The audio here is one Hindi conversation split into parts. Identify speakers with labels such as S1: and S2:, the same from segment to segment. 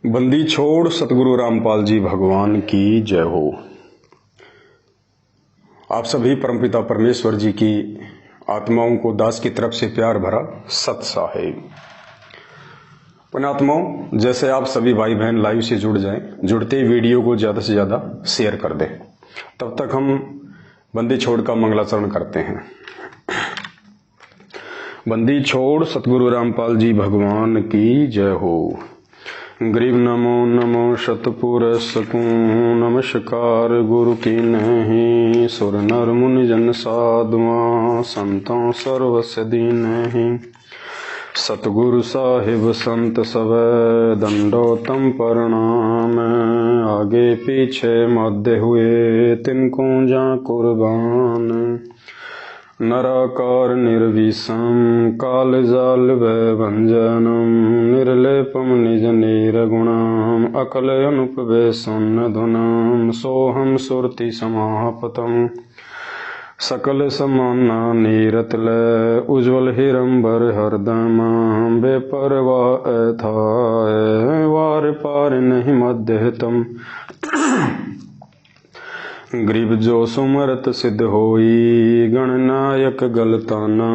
S1: बंदी छोड़ सतगुरु रामपाल जी भगवान की जय हो। आप सभी परमपिता परमेश्वर जी की आत्माओं को दास की तरफ से प्यार भरा सत साहेब। पुण्यात्माओं, जैसे आप सभी भाई बहन लाइव से जुड़ जाएं, जुड़ते ही वीडियो को ज़्यादा से ज़्यादा शेयर कर दें। तब तक हम बंदी छोड़ का मंगलाचरण करते हैं। बंदी छोड़ सतगुरु रामपाल जी भगवान की जय हो। गरीब नमो नमो शतपुर सकूं, नमस्कार गुरु की नहीं। सुर नर मुनि जन साधुआ, संतों सर्वस दीन ही। सतगुरु साहिब संत सब दंडोतम प्रणाम। आगे पीछे मध्य हुए तिनको जा कुर्बान। नराकार निर्विषम काल जाल भंजनम। निर्लेपम निज निर्गुणम अकल अनुपवेशन धुनम। सोहम सुरति समापतम सकल समाना नीरतल। उज्ज्वल हिरंबर हरदम बेपरवाह अथाय। वार पार नहीं मध्यतम। गरीब जो सुमरत सिद्ध होई, गणनायक गलताना।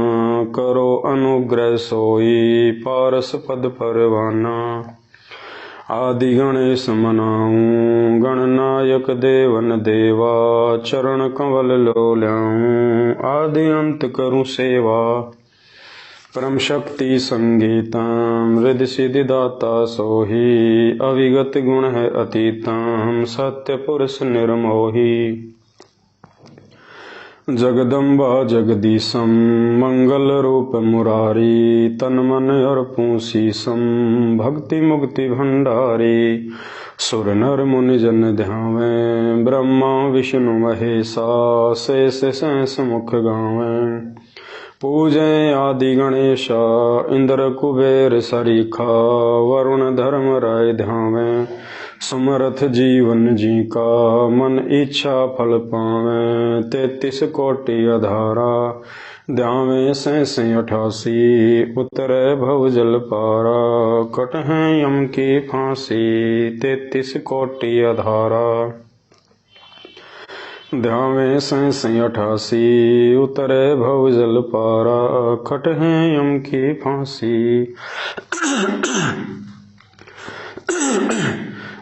S1: करो अनुग्रह सोई, पारस पद परवाना। आदि गणेश मनाऊं, गणनायक देवन देवा। चरण कंवल लो ल्याऊं, आदि अंत करूं सेवा। परम शक्ति संगीतम हृदय सिद्धि दाता सोही। अविगत गुण है अतीतम सत्य पुरुष निर्मोही। जगदम्बा जगदीशम मंगल रूप मुरारी। तन मन अर्पूं शीसम भक्ति मुक्ति भंडारी। सुर नर मुनि जन ध्यावें, ब्रह्मा विष्णु महेशा। शेष सहस मुख गावें, पूजें आदि गणेशा। इंद्र कुबेर सरीखा, वरुण धर्म राय ध्यावें। समर्थ जीवन जी का, मन इच्छा फल पावें। 33 कोटि अधारा, ध्यावें 88। उतरे भव जल पारा, कटहें यम की फांसी। 33 कोटि अधारा, ध्यावें 88। उतरे भव जल पारा, कटहें यम की फांसी।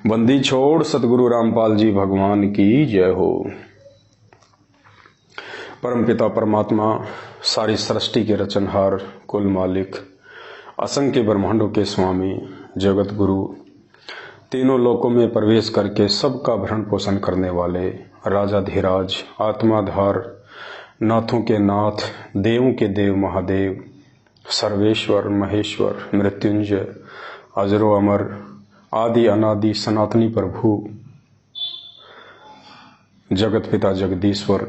S1: बंदी छोड़ सतगुरु रामपाल जी भगवान की जय हो। परमपिता परमात्मा, सारी सृष्टि के रचनहार, कुल मालिक, असंख्य ब्रह्मांडों के स्वामी, जगत गुरु, तीनों लोकों में प्रवेश करके सबका भरण पोषण करने वाले राजाधिराज, आत्माधार, नाथों के नाथ, देवों के देव महादेव, सर्वेश्वर महेश्वर, मृत्युंजय, अजरो अमर, आदि अनादि सनातनी प्रभु, जगत पिता जगदीश्वर,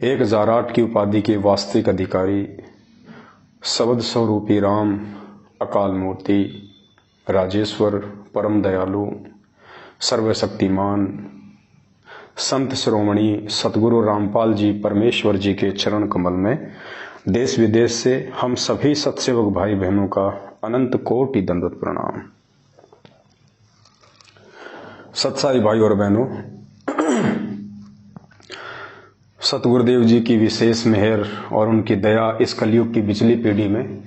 S1: 1008 की उपाधि के वास्तविक अधिकारी, शब्द स्वरूपी राम, अकाल मूर्ति, राजेश्वर, परम दयालु, सर्वशक्तिमान, संत शिरोमणि सतगुरु रामपाल जी परमेश्वर जी के चरण कमल में देश विदेश से हम सभी सत्सेवक भाई बहनों का अनंत कोटि दंडवत प्रणाम। सत्साई भाई और बहनों, सतगुरुदेव जी की विशेष मेहर और उनकी दया इस कलयुग की बिचली पीढ़ी में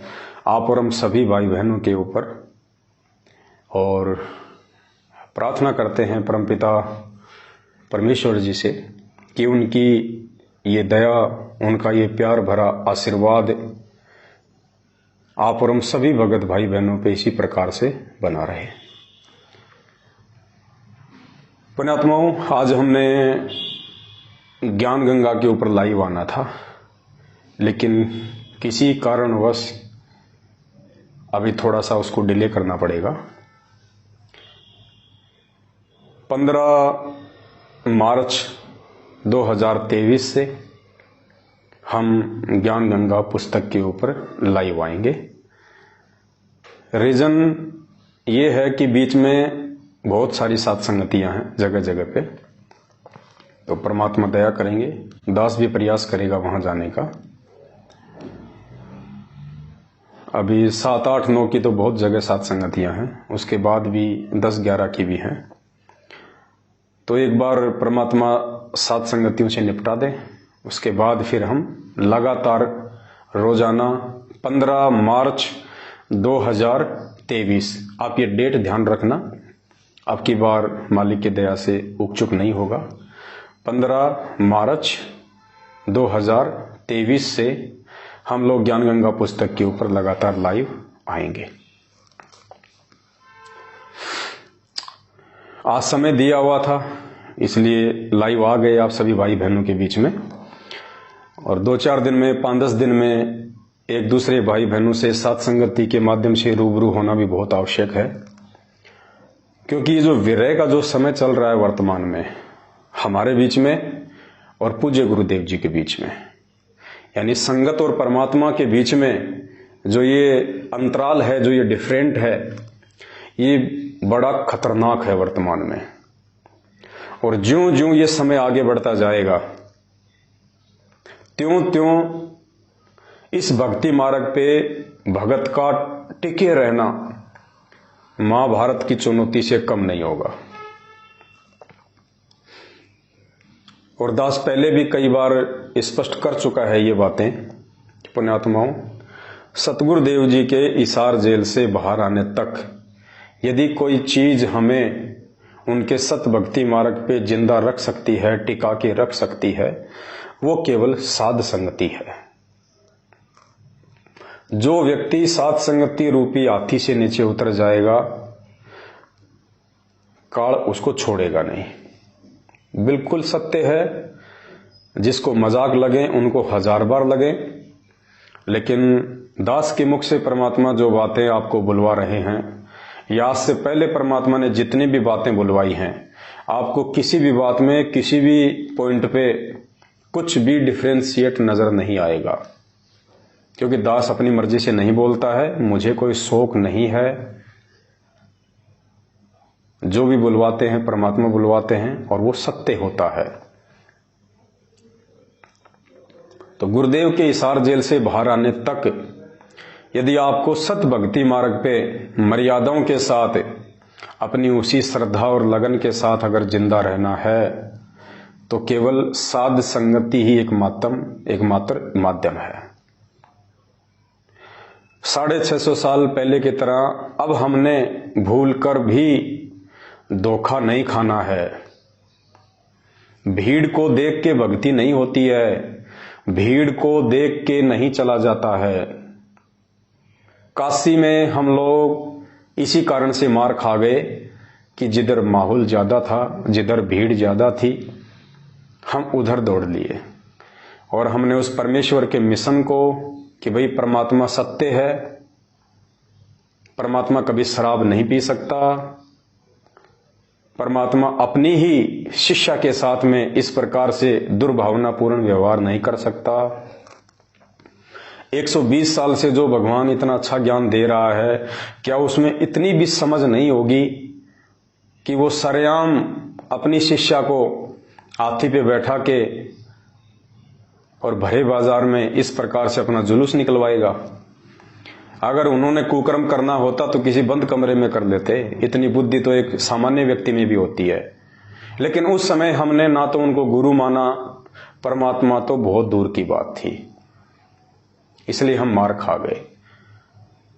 S1: आप और हम सभी भाई बहनों के ऊपर, और प्रार्थना करते हैं परमपिता परमेश्वर जी से कि उनकी ये दया, उनका ये प्यार भरा आशीर्वाद आप और हम सभी भगत भाई बहनों पे इसी प्रकार से बना रहे। पुण्यात्माओं, आज हमने ज्ञान गंगा के ऊपर लाइव आना था, लेकिन किसी कारणवश अभी थोड़ा सा उसको डिले करना पड़ेगा। 15 मार्च 2023 से हम ज्ञान गंगा पुस्तक के ऊपर लाइव आएंगे। रीजन ये है कि बीच में बहुत सारी सत्संगतियां हैं जगह जगह पे, तो परमात्मा दया करेंगे, दास भी प्रयास करेगा वहां जाने का। अभी 7, 8, 9 की तो बहुत जगह सात संगतियां हैं, उसके बाद भी 10, 11 की भी हैं। तो एक बार परमात्मा सात संगतियों से निपटा दे, उसके बाद फिर हम लगातार रोजाना 15 मार्च 2023, आप ये डेट ध्यान रखना, आपकी बार मालिक की दया से उकचुक नहीं होगा। 15 मार्च 2023 से हम लोग ज्ञान गंगा पुस्तक के ऊपर लगातार लाइव आएंगे। आज समय दिया हुआ था इसलिए लाइव आ गए आप सभी भाई बहनों के बीच में, और 2-4 दिन में, 5-10 दिन में एक दूसरे भाई बहनों से सत्संगति के माध्यम से रूबरू होना भी बहुत आवश्यक है, क्योंकि ये जो विरह का जो समय चल रहा है वर्तमान में हमारे बीच में और पूज्य गुरुदेव जी के बीच में, यानी संगत और परमात्मा के बीच में जो ये अंतराल है, जो ये डिफरेंट है, ये बड़ा खतरनाक है वर्तमान में। और ज्यों ज्यों ये समय आगे बढ़ता जाएगा त्यों त्यों इस भक्ति मार्ग पे भगत का टिके रहना महाभारत की चुनौती से कम नहीं होगा। और दास पहले भी कई बार स्पष्ट कर चुका है ये बातें। पुण्यात्माओं, सतगुरुदेव जी के इसार जेल से बाहर आने तक यदि कोई चीज हमें उनके सत भक्ति मार्ग पे जिंदा रख सकती है, टिका के रख सकती है, वो केवल साध संगति है। जो व्यक्ति साध संगति रूपी हाथी से नीचे उतर जाएगा, काल उसको छोड़ेगा नहीं। बिल्कुल सत्य है, जिसको मजाक लगे उनको 1000 बार लगे, लेकिन दास के मुख से परमात्मा जो बातें आपको बुलवा रहे हैं, या आज से पहले परमात्मा ने जितनी भी बातें बुलवाई हैं, आपको किसी भी बात में, किसी भी पॉइंट पे कुछ भी डिफरेंशिएट नजर नहीं आएगा, क्योंकि दास अपनी मर्जी से नहीं बोलता है, मुझे कोई शौक नहीं है। जो भी बुलवाते हैं परमात्मा बुलवाते हैं और वो सत्य होता है। तो गुरुदेव के इसार जेल से बाहर आने तक यदि आपको सत भक्ति मार्ग पे मर्यादाओं के साथ अपनी उसी श्रद्धा और लगन के साथ अगर जिंदा रहना है, तो केवल साध संगति ही एकमात्र माध्यम है। 650 साल पहले की तरह अब हमने भूल कर भी धोखा नहीं खाना है। भीड़ को देख के भक्ति नहीं होती है, भीड़ को देख के नहीं चला जाता है। काशी में हम लोग इसी कारण से मार खा गए कि जिधर माहौल ज्यादा था, जिधर भीड़ ज्यादा थी, हम उधर दौड़ लिए और हमने उस परमेश्वर के मिशन को कि भाई परमात्मा सत्य है, परमात्मा कभी शराब नहीं पी सकता, परमात्मा अपनी ही शिष्या के साथ में इस प्रकार से दुर्भावनापूर्ण व्यवहार नहीं कर सकता। 120 साल से जो भगवान इतना अच्छा ज्ञान दे रहा है, क्या उसमें इतनी भी समझ नहीं होगी कि वो सरेआम अपनी शिष्या को हाथी पे बैठा के और भरे बाजार में इस प्रकार से अपना जुलूस निकलवाएगा? अगर उन्होंने कुकर्म करना होता तो किसी बंद कमरे में कर लेते। इतनी बुद्धि तो एक सामान्य व्यक्ति में भी होती है। लेकिन उस समय हमने ना तो उनको गुरु माना, परमात्मा तो बहुत दूर की बात थी, इसलिए हम मार खा गए।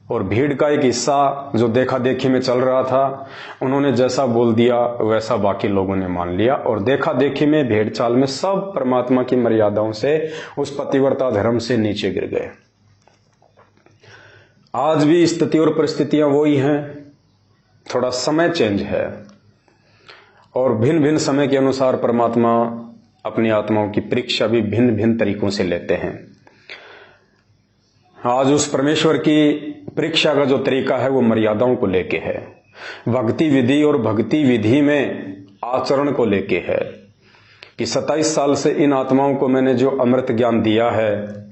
S1: और भीड़ का एक हिस्सा जो देखा देखी में चल रहा था, उन्होंने जैसा बोल दिया वैसा बाकी लोगों ने मान लिया, और देखा देखी में, भेड़ चाल में सब परमात्मा की मर्यादाओं से, उस पतिव्रता धर्म से नीचे गिर गए। आज भी स्थिति और परिस्थितियां वही हैं, थोड़ा समय चेंज है, और भिन्न भिन्न समय के अनुसार परमात्मा अपनी आत्माओं की परीक्षा भी भिन्न भिन्न तरीकों से लेते हैं। आज उस परमेश्वर की परीक्षा का जो तरीका है वो मर्यादाओं को लेके है, भक्ति विधि और भक्ति विधि में आचरण को लेके है, कि 27 साल से इन आत्माओं को मैंने जो अमृत ज्ञान दिया है,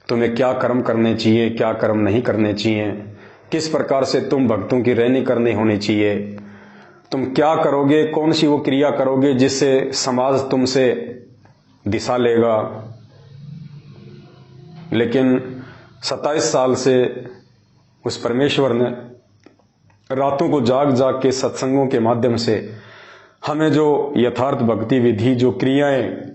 S1: तुम्हें क्या कर्म करने चाहिए, क्या कर्म नहीं करने चाहिए, किस प्रकार से तुम भक्तों की रहनी करनी होनी चाहिए, तुम क्या करोगे, कौन सी वो क्रिया करोगे जिससे समाज तुमसे दिशा लेगा। लेकिन 27 साल से उस परमेश्वर ने रातों को जाग जाग के सत्संगों के माध्यम से हमें जो यथार्थ भक्ति विधि, जो क्रियाएं,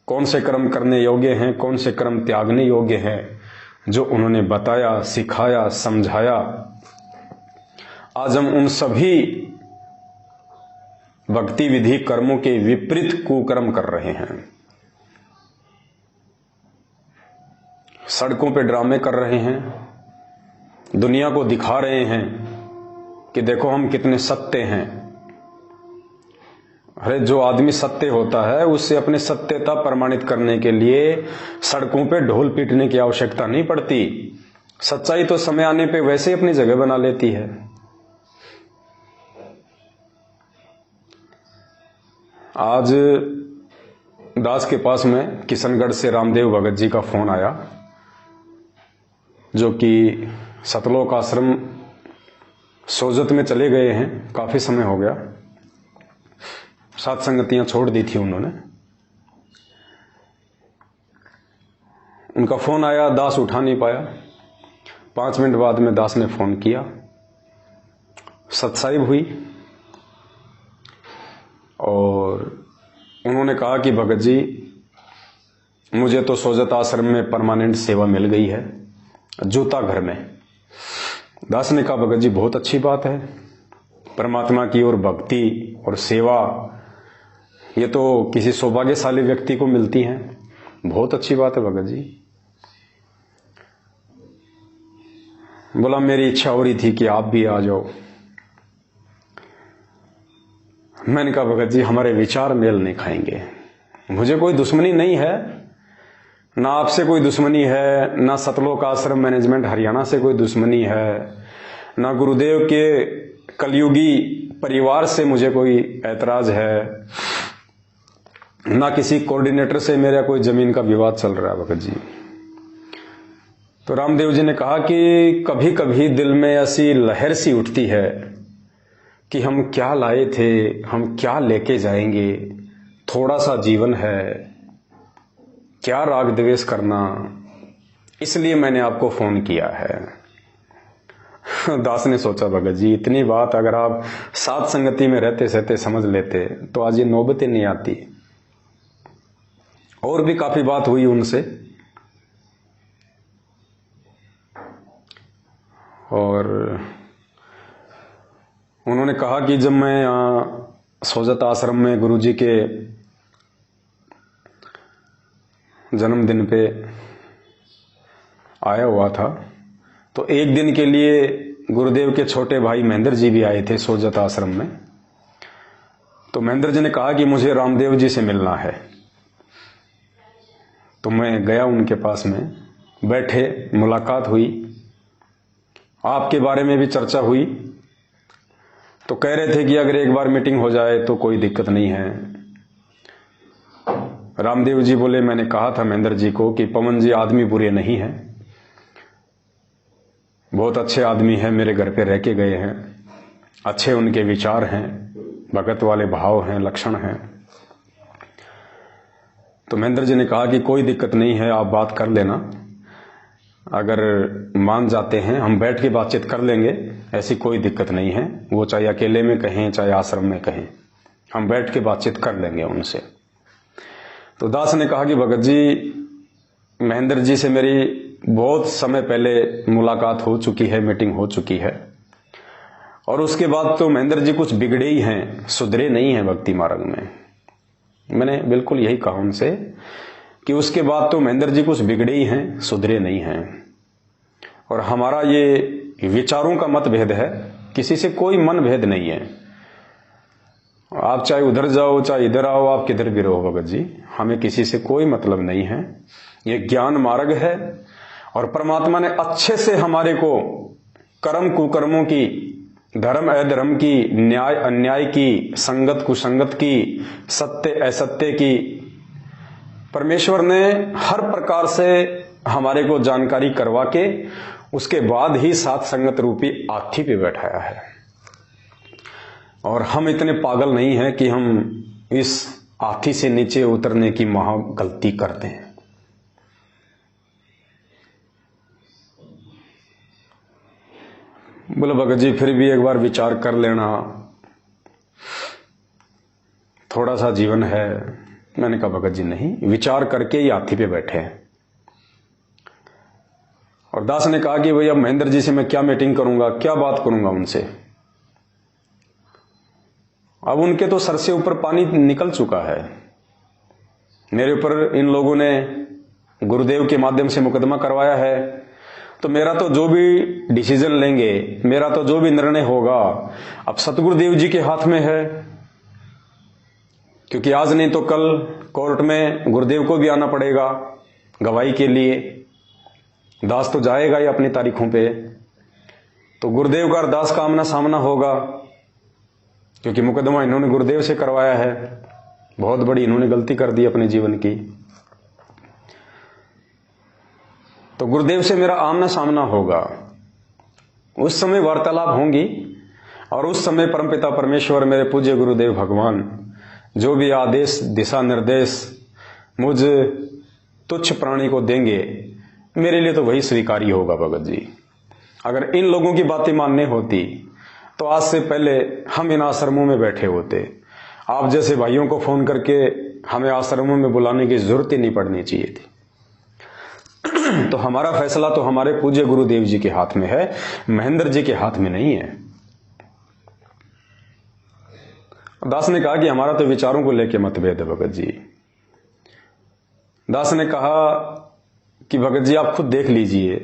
S1: कौन से कर्म करने योग्य हैं, कौन से कर्म त्यागने योग्य हैं, जो उन्होंने बताया, सिखाया, समझाया, आज हम उन सभी भक्ति विधि कर्मों के विपरीत कुकर्म कर रहे हैं। सड़कों पे ड्रामे कर रहे हैं, दुनिया को दिखा रहे हैं कि देखो हम कितने सत्य हैं। अरे जो आदमी सत्य होता है उससे अपने सत्यता प्रमाणित करने के लिए सड़कों पे ढोल पीटने की आवश्यकता नहीं पड़ती। सच्चाई तो समय आने पे वैसे ही अपनी जगह बना लेती है। आज दास के पास में किशनगढ़ से रामदेव भगत जी का फोन आया, जो कि सतलोक आश्रम सोजत में चले गए हैं, काफी समय हो गया, सात संगतियां छोड़ दी थी उन्होंने। उनका फोन आया, दास उठा नहीं पाया। 5 मिनट बाद में दास ने फोन किया, सत्साई हुई और उन्होंने कहा कि भगत जी मुझे तो सोजत आश्रम में परमानेंट सेवा मिल गई है, जूता घर में। दास ने कहा भगत जी बहुत अच्छी बात है, परमात्मा की ओर भक्ति और सेवा ये तो किसी सौभाग्यशाली व्यक्ति को मिलती है, बहुत अच्छी बात है भगत जी। बोला मेरी इच्छा हो रही थी कि आप भी आ जाओ। मैंने कहा भगत जी हमारे विचार मेल नहीं खाएंगे। मुझे कोई दुश्मनी नहीं है, ना आपसे कोई दुश्मनी है, ना सतलोक आश्रम मैनेजमेंट हरियाणा से कोई दुश्मनी है, ना गुरुदेव के कलयुगी परिवार से मुझे कोई ऐतराज है, ना किसी कोऑर्डिनेटर से मेरा कोई जमीन का विवाद चल रहा है भगत जी। तो रामदेव जी ने कहा कि कभी कभी दिल में ऐसी लहर सी उठती है कि हम क्या लाए थे, हम क्या लेके जाएंगे, थोड़ा सा जीवन है, क्या राग द्वेष करना, इसलिए मैंने आपको फोन किया है। दास ने सोचा भगत जी इतनी बात अगर आप साथ संगति में रहते सहते समझ लेते तो आज ये नौबत ही नहीं आती। और भी काफी बात हुई उनसे, और उन्होंने कहा कि जब मैं यहाँ सोजत आश्रम में गुरुजी के जन्मदिन पे आया हुआ था तो एक दिन के लिए गुरुदेव के छोटे भाई महेंद्र जी भी आए थे सोजत आश्रम में। तो महेंद्र जी ने कहा कि मुझे रामदेव जी से मिलना है। तो मैं गया उनके पास में, बैठे, मुलाकात हुई, आपके बारे में भी चर्चा हुई। तो कह रहे थे कि अगर एक बार मीटिंग हो जाए तो कोई दिक्कत नहीं है। रामदेव जी बोले मैंने कहा था महेंद्र जी को कि पवन जी आदमी बुरे नहीं हैं, बहुत अच्छे आदमी हैं, मेरे घर पे रह के गए हैं, अच्छे उनके विचार हैं, भगत वाले भाव हैं, लक्षण हैं। तो महेंद्र जी ने कहा कि कोई दिक्कत नहीं है, आप बात कर लेना, अगर मान जाते हैं हम बैठ के बातचीत कर लेंगे, ऐसी कोई दिक्कत नहीं है। वो चाहे अकेले में कहें चाहे आश्रम में कहें, हम बैठ के बातचीत कर लेंगे उनसे। तो दास ने कहा कि भगत जी महेंद्र जी से मेरी बहुत समय पहले मुलाकात हो चुकी है, मीटिंग हो चुकी है, और उसके बाद तो महेंद्र जी कुछ बिगड़े ही हैं, सुधरे नहीं हैं भक्ति मार्ग में। मैंने बिल्कुल यही कहा उनसे कि उसके बाद तो महेंद्र जी कुछ बिगड़े ही हैं, सुधरे नहीं हैं। और हमारा ये विचारों का मतभेद है, किसी से कोई मन भेद नहीं है। आप चाहे उधर जाओ चाहे इधर आओ, आप किधर भी रहो भगत जी, हमें किसी से कोई मतलब नहीं है। ये ज्ञान मार्ग है और परमात्मा ने अच्छे से हमारे को कर्म कुकर्मों की, धर्म अधर्म की, न्याय अन्याय की, संगत कुसंगत की, सत्य असत्य की, परमेश्वर ने हर प्रकार से हमारे को जानकारी करवा के उसके बाद ही सात संगत रूपी आथी पे बैठाया है। और हम इतने पागल नहीं हैं कि हम इस आथी से नीचे उतरने की महा गलती करते हैं। बोले भगत जी फिर भी एक बार विचार कर लेना, थोड़ा सा जीवन है। मैंने कहा भगत जी नहीं, विचार करके ही हाथी पे बैठे हैं। और दास ने कहा कि भैया महेंद्र जी से मैं क्या मीटिंग करूंगा, क्या बात करूंगा उनसे। अब उनके तो सर से ऊपर पानी निकल चुका है। मेरे ऊपर इन लोगों ने गुरुदेव के माध्यम से मुकदमा करवाया है, तो मेरा तो जो भी डिसीजन लेंगे, मेरा तो जो भी निर्णय होगा अब सतगुरुदेव जी के हाथ में है। क्योंकि आज नहीं तो कल कोर्ट में गुरुदेव को भी आना पड़ेगा गवाही के लिए। दास तो जाएगा ही अपनी तारीखों पे, तो गुरुदेव का और दास का आमना सामना होगा। क्योंकि मुकदमा इन्होंने गुरुदेव से करवाया है, बहुत बड़ी इन्होंने गलती कर दी अपने जीवन की। तो गुरुदेव से मेरा आमना सामना होगा, उस समय वार्तालाप होंगी। और उस समय परमपिता परमेश्वर, मेरे पूज्य गुरुदेव भगवान जो भी आदेश दिशा निर्देश मुझ तुच्छ प्राणी को देंगे, मेरे लिए तो वही स्वीकारी होगा भगत जी। अगर इन लोगों की बातें माननी होती तो आज से पहले हम इन आश्रमों में बैठे होते। आप जैसे भाइयों को फोन करके हमें आश्रमों में बुलाने की जरूरत ही नहीं पड़नी चाहिए थी। तो हमारा फैसला तो हमारे पूज्य गुरुदेव जी के हाथ में है, महेंद्र जी के हाथ में नहीं है। दास ने कहा कि हमारा तो विचारों को लेकर मतभेद है भगत जी। दास ने कहा कि भगत जी आप खुद देख लीजिए,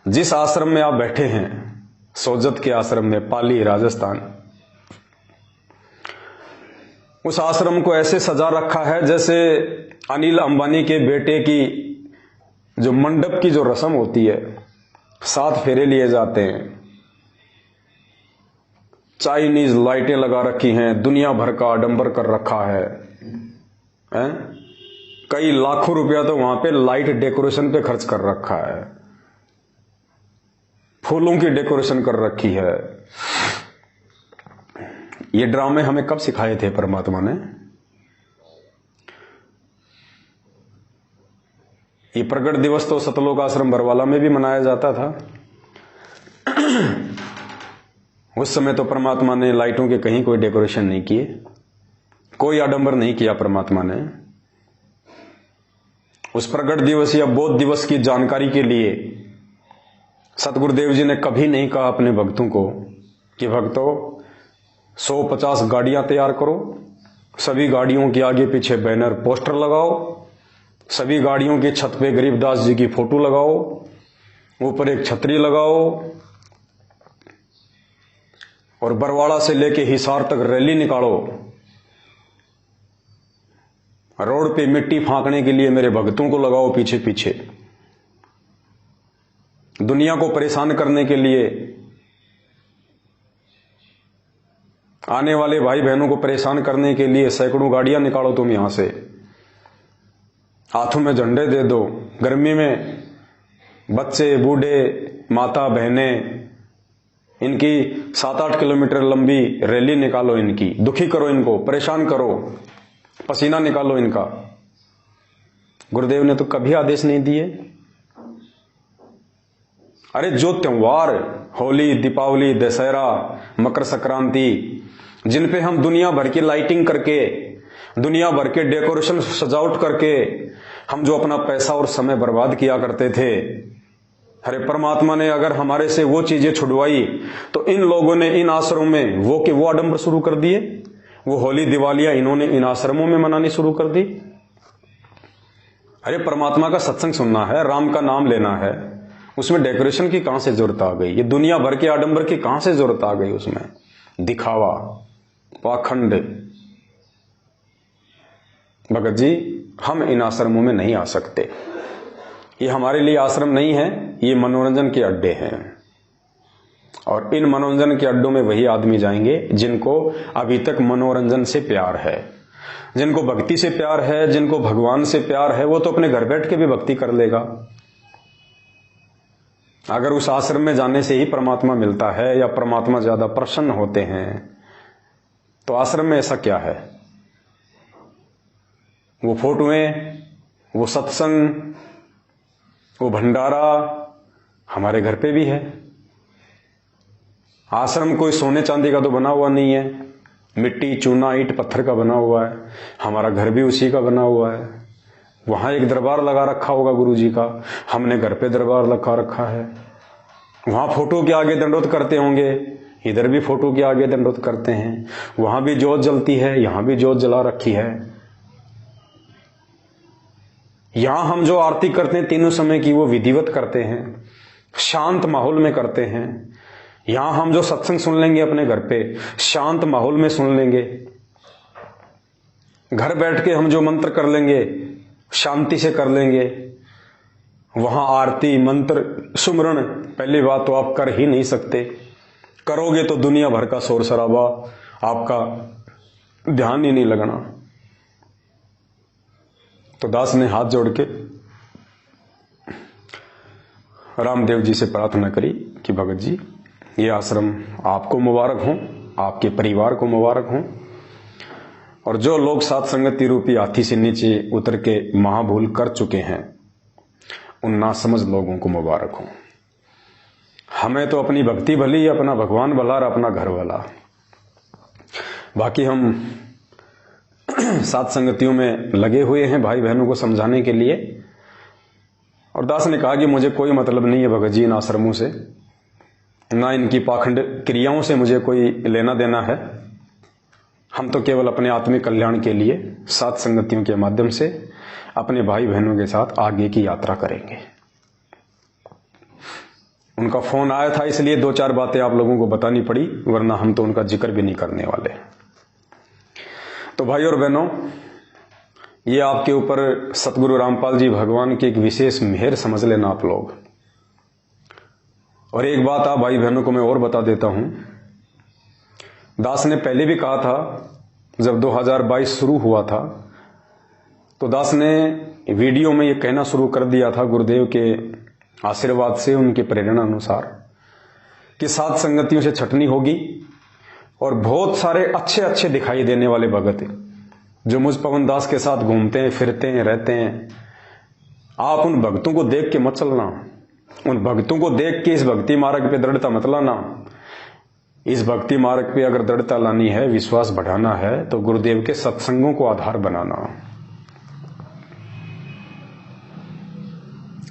S1: जिस आश्रम में आप बैठे हैं, सोजत के आश्रम में, पाली राजस्थान, उस आश्रम को ऐसे सजा रखा है जैसे अनिल अंबानी के बेटे की जो मंडप की जो रस्म होती है, 7 फेरे लिए जाते हैं, चाइनीज लाइटें लगा रखी हैं, दुनिया भर का आडंबर कर रखा है, कई लाखों रुपया तो वहां पे लाइट डेकोरेशन पे खर्च कर रखा है, फूलों की डेकोरेशन कर रखी है। ये ड्रामे हमें कब सिखाए थे परमात्मा ने? ये प्रगट दिवस तो सतलोक आश्रम बरवाला में भी मनाया जाता था। उस समय तो परमात्मा ने लाइटों के कहीं कोई डेकोरेशन नहीं किए, कोई आडंबर नहीं किया परमात्मा ने। उस प्रगट दिवस या बोध दिवस की जानकारी के लिए सतगुरुदेव जी ने कभी नहीं कहा अपने भक्तों को कि भक्तों 150 गाड़ियां तैयार करो, सभी गाड़ियों के आगे पीछे बैनर पोस्टर लगाओ, सभी गाड़ियों की छत पे गरीबदास जी की फोटो लगाओ, ऊपर एक छतरी लगाओ और बरवाड़ा से लेके हिसार तक रैली निकालो। रोड पे मिट्टी फांकने के लिए मेरे भक्तों को लगाओ पीछे पीछे। दुनिया को परेशान करने के लिए, आने वाले भाई बहनों को परेशान करने के लिए सैकड़ों गाड़ियां निकालो तुम यहां से, हाथों में झंडे दे दो। गर्मी में बच्चे बूढ़े माता बहनें, इनकी 7-8 किलोमीटर लंबी रैली निकालो, इनकी दुखी करो, इनको परेशान करो, पसीना निकालो इनका। गुरुदेव ने तो कभी आदेश नहीं दिए। अरे जो त्योहार, होली, दीपावली, दशहरा, मकर संक्रांति, जिन पे हम दुनिया भर की लाइटिंग करके, दुनिया भर के डेकोरेशन सजावट करके हम जो अपना पैसा और समय बर्बाद किया करते थे, अरे परमात्मा ने अगर हमारे से वो चीजें छुड़वाई तो इन लोगों ने इन आश्रमों में वो आडंबर शुरू कर दिए। वो होली दिवालियां इन्होंने इन आश्रमों में मनानी शुरू कर दी। अरे परमात्मा का सत्संग सुनना है, राम का नाम लेना है, उसमें डेकोरेशन की कहां से जरूरत आ गई? ये दुनिया भर के आडंबर की कहां से जरूरत आ गई? उसमें दिखावा, पाखंड। भगत जी हम इन आश्रमों में नहीं आ सकते, ये हमारे लिए आश्रम नहीं है, ये मनोरंजन के अड्डे हैं। और इन मनोरंजन के अड्डों में वही आदमी जाएंगे जिनको अभी तक मनोरंजन से प्यार है, जिनको भक्ति से प्यार है, जिनको भगवान से प्यार है। वो तो अपने घर बैठ के भी भक्ति कर लेगा। अगर उस आश्रम में जाने से ही परमात्मा मिलता है या परमात्मा ज्यादा प्रसन्न होते हैं, तो आश्रम में ऐसा क्या है? वो फोटोएं, वो सत्संग, वो भंडारा हमारे घर पे भी है। आश्रम कोई सोने चांदी का तो बना हुआ नहीं है, मिट्टी चूना ईंट पत्थर का बना हुआ है। हमारा घर भी उसी का बना हुआ है। वहां एक दरबार लगा रखा होगा गुरु जी का, हमने घर पे दरबार लगा रखा है। वहां फोटो के आगे दंडोत करते होंगे, इधर भी फोटो के आगे दंडोत करते हैं। वहां भी जोत जलती है, यहां भी जोत जला रखी है। यहां हम जो आरती करते हैं तीनों समय की, वो विधिवत करते हैं, शांत माहौल में करते हैं। यहां हम जो सत्संग सुन लेंगे अपने घर पे, शांत माहौल में सुन लेंगे। घर बैठ के हम जो मंत्र कर लेंगे, शांति से कर लेंगे। वहां आरती मंत्र सुमरण पहली बात तो आप कर ही नहीं सकते। करोगे तो दुनिया भर का शोर शराबा, आपका ध्यान ही नहीं लगना। तो दास ने हाथ जोड़ के रामदेव जी से प्रार्थना करी कि भगत जी, ये आश्रम आपको मुबारक हो, आपके परिवार को मुबारक हो, और जो लोग सात संगति रूपी हाथी से नीचे उतर के महाभूल कर चुके हैं, उन नासमझ लोगों को मुबारक हो। हमें तो अपनी भक्ति भली, अपना भगवान भला और अपना घर भला। बाकी हम सात संगतियों में लगे हुए हैं भाई बहनों को समझाने के लिए। और दास ने कहा कि मुझे कोई मतलब नहीं है भगत जी इन आश्रमों से, ना इनकी पाखंड क्रियाओं से मुझे कोई लेना देना है। हम तो केवल अपने आत्मिक कल्याण के लिए सात संगतियों के माध्यम से अपने भाई बहनों के साथ आगे की यात्रा करेंगे। उनका फोन आया था, इसलिए दो चार बातें आप लोगों को बतानी पड़ी, वरना हम तो उनका जिक्र भी नहीं करने वाले। तो भाई और बहनों, ये आपके ऊपर सतगुरु रामपाल जी भगवान की एक विशेष मेहर समझ लेना आप लोग। और एक बात आप भाई बहनों को मैं और बता देता हूं, दास ने पहले भी कहा था, जब 2022 शुरू हुआ था तो दास ने वीडियो में ये कहना शुरू कर दिया था गुरुदेव के आशीर्वाद से, उनके प्रेरणा अनुसार, कि सात संगतियों से छटनी होगी और बहुत सारे अच्छे अच्छे दिखाई देने वाले भगत जो मुझ पवन दास के साथ घूमते हैं, फिरते हैं, रहते हैं, आप उन भक्तों को देख के मत चलना। उन भक्तों को देख के इस भक्ति मार्ग पे दृढ़ता मत लाना। इस भक्ति मार्ग पे अगर दृढ़ता लानी है, विश्वास बढ़ाना है, तो गुरुदेव के सत्संगों को आधार बनाना।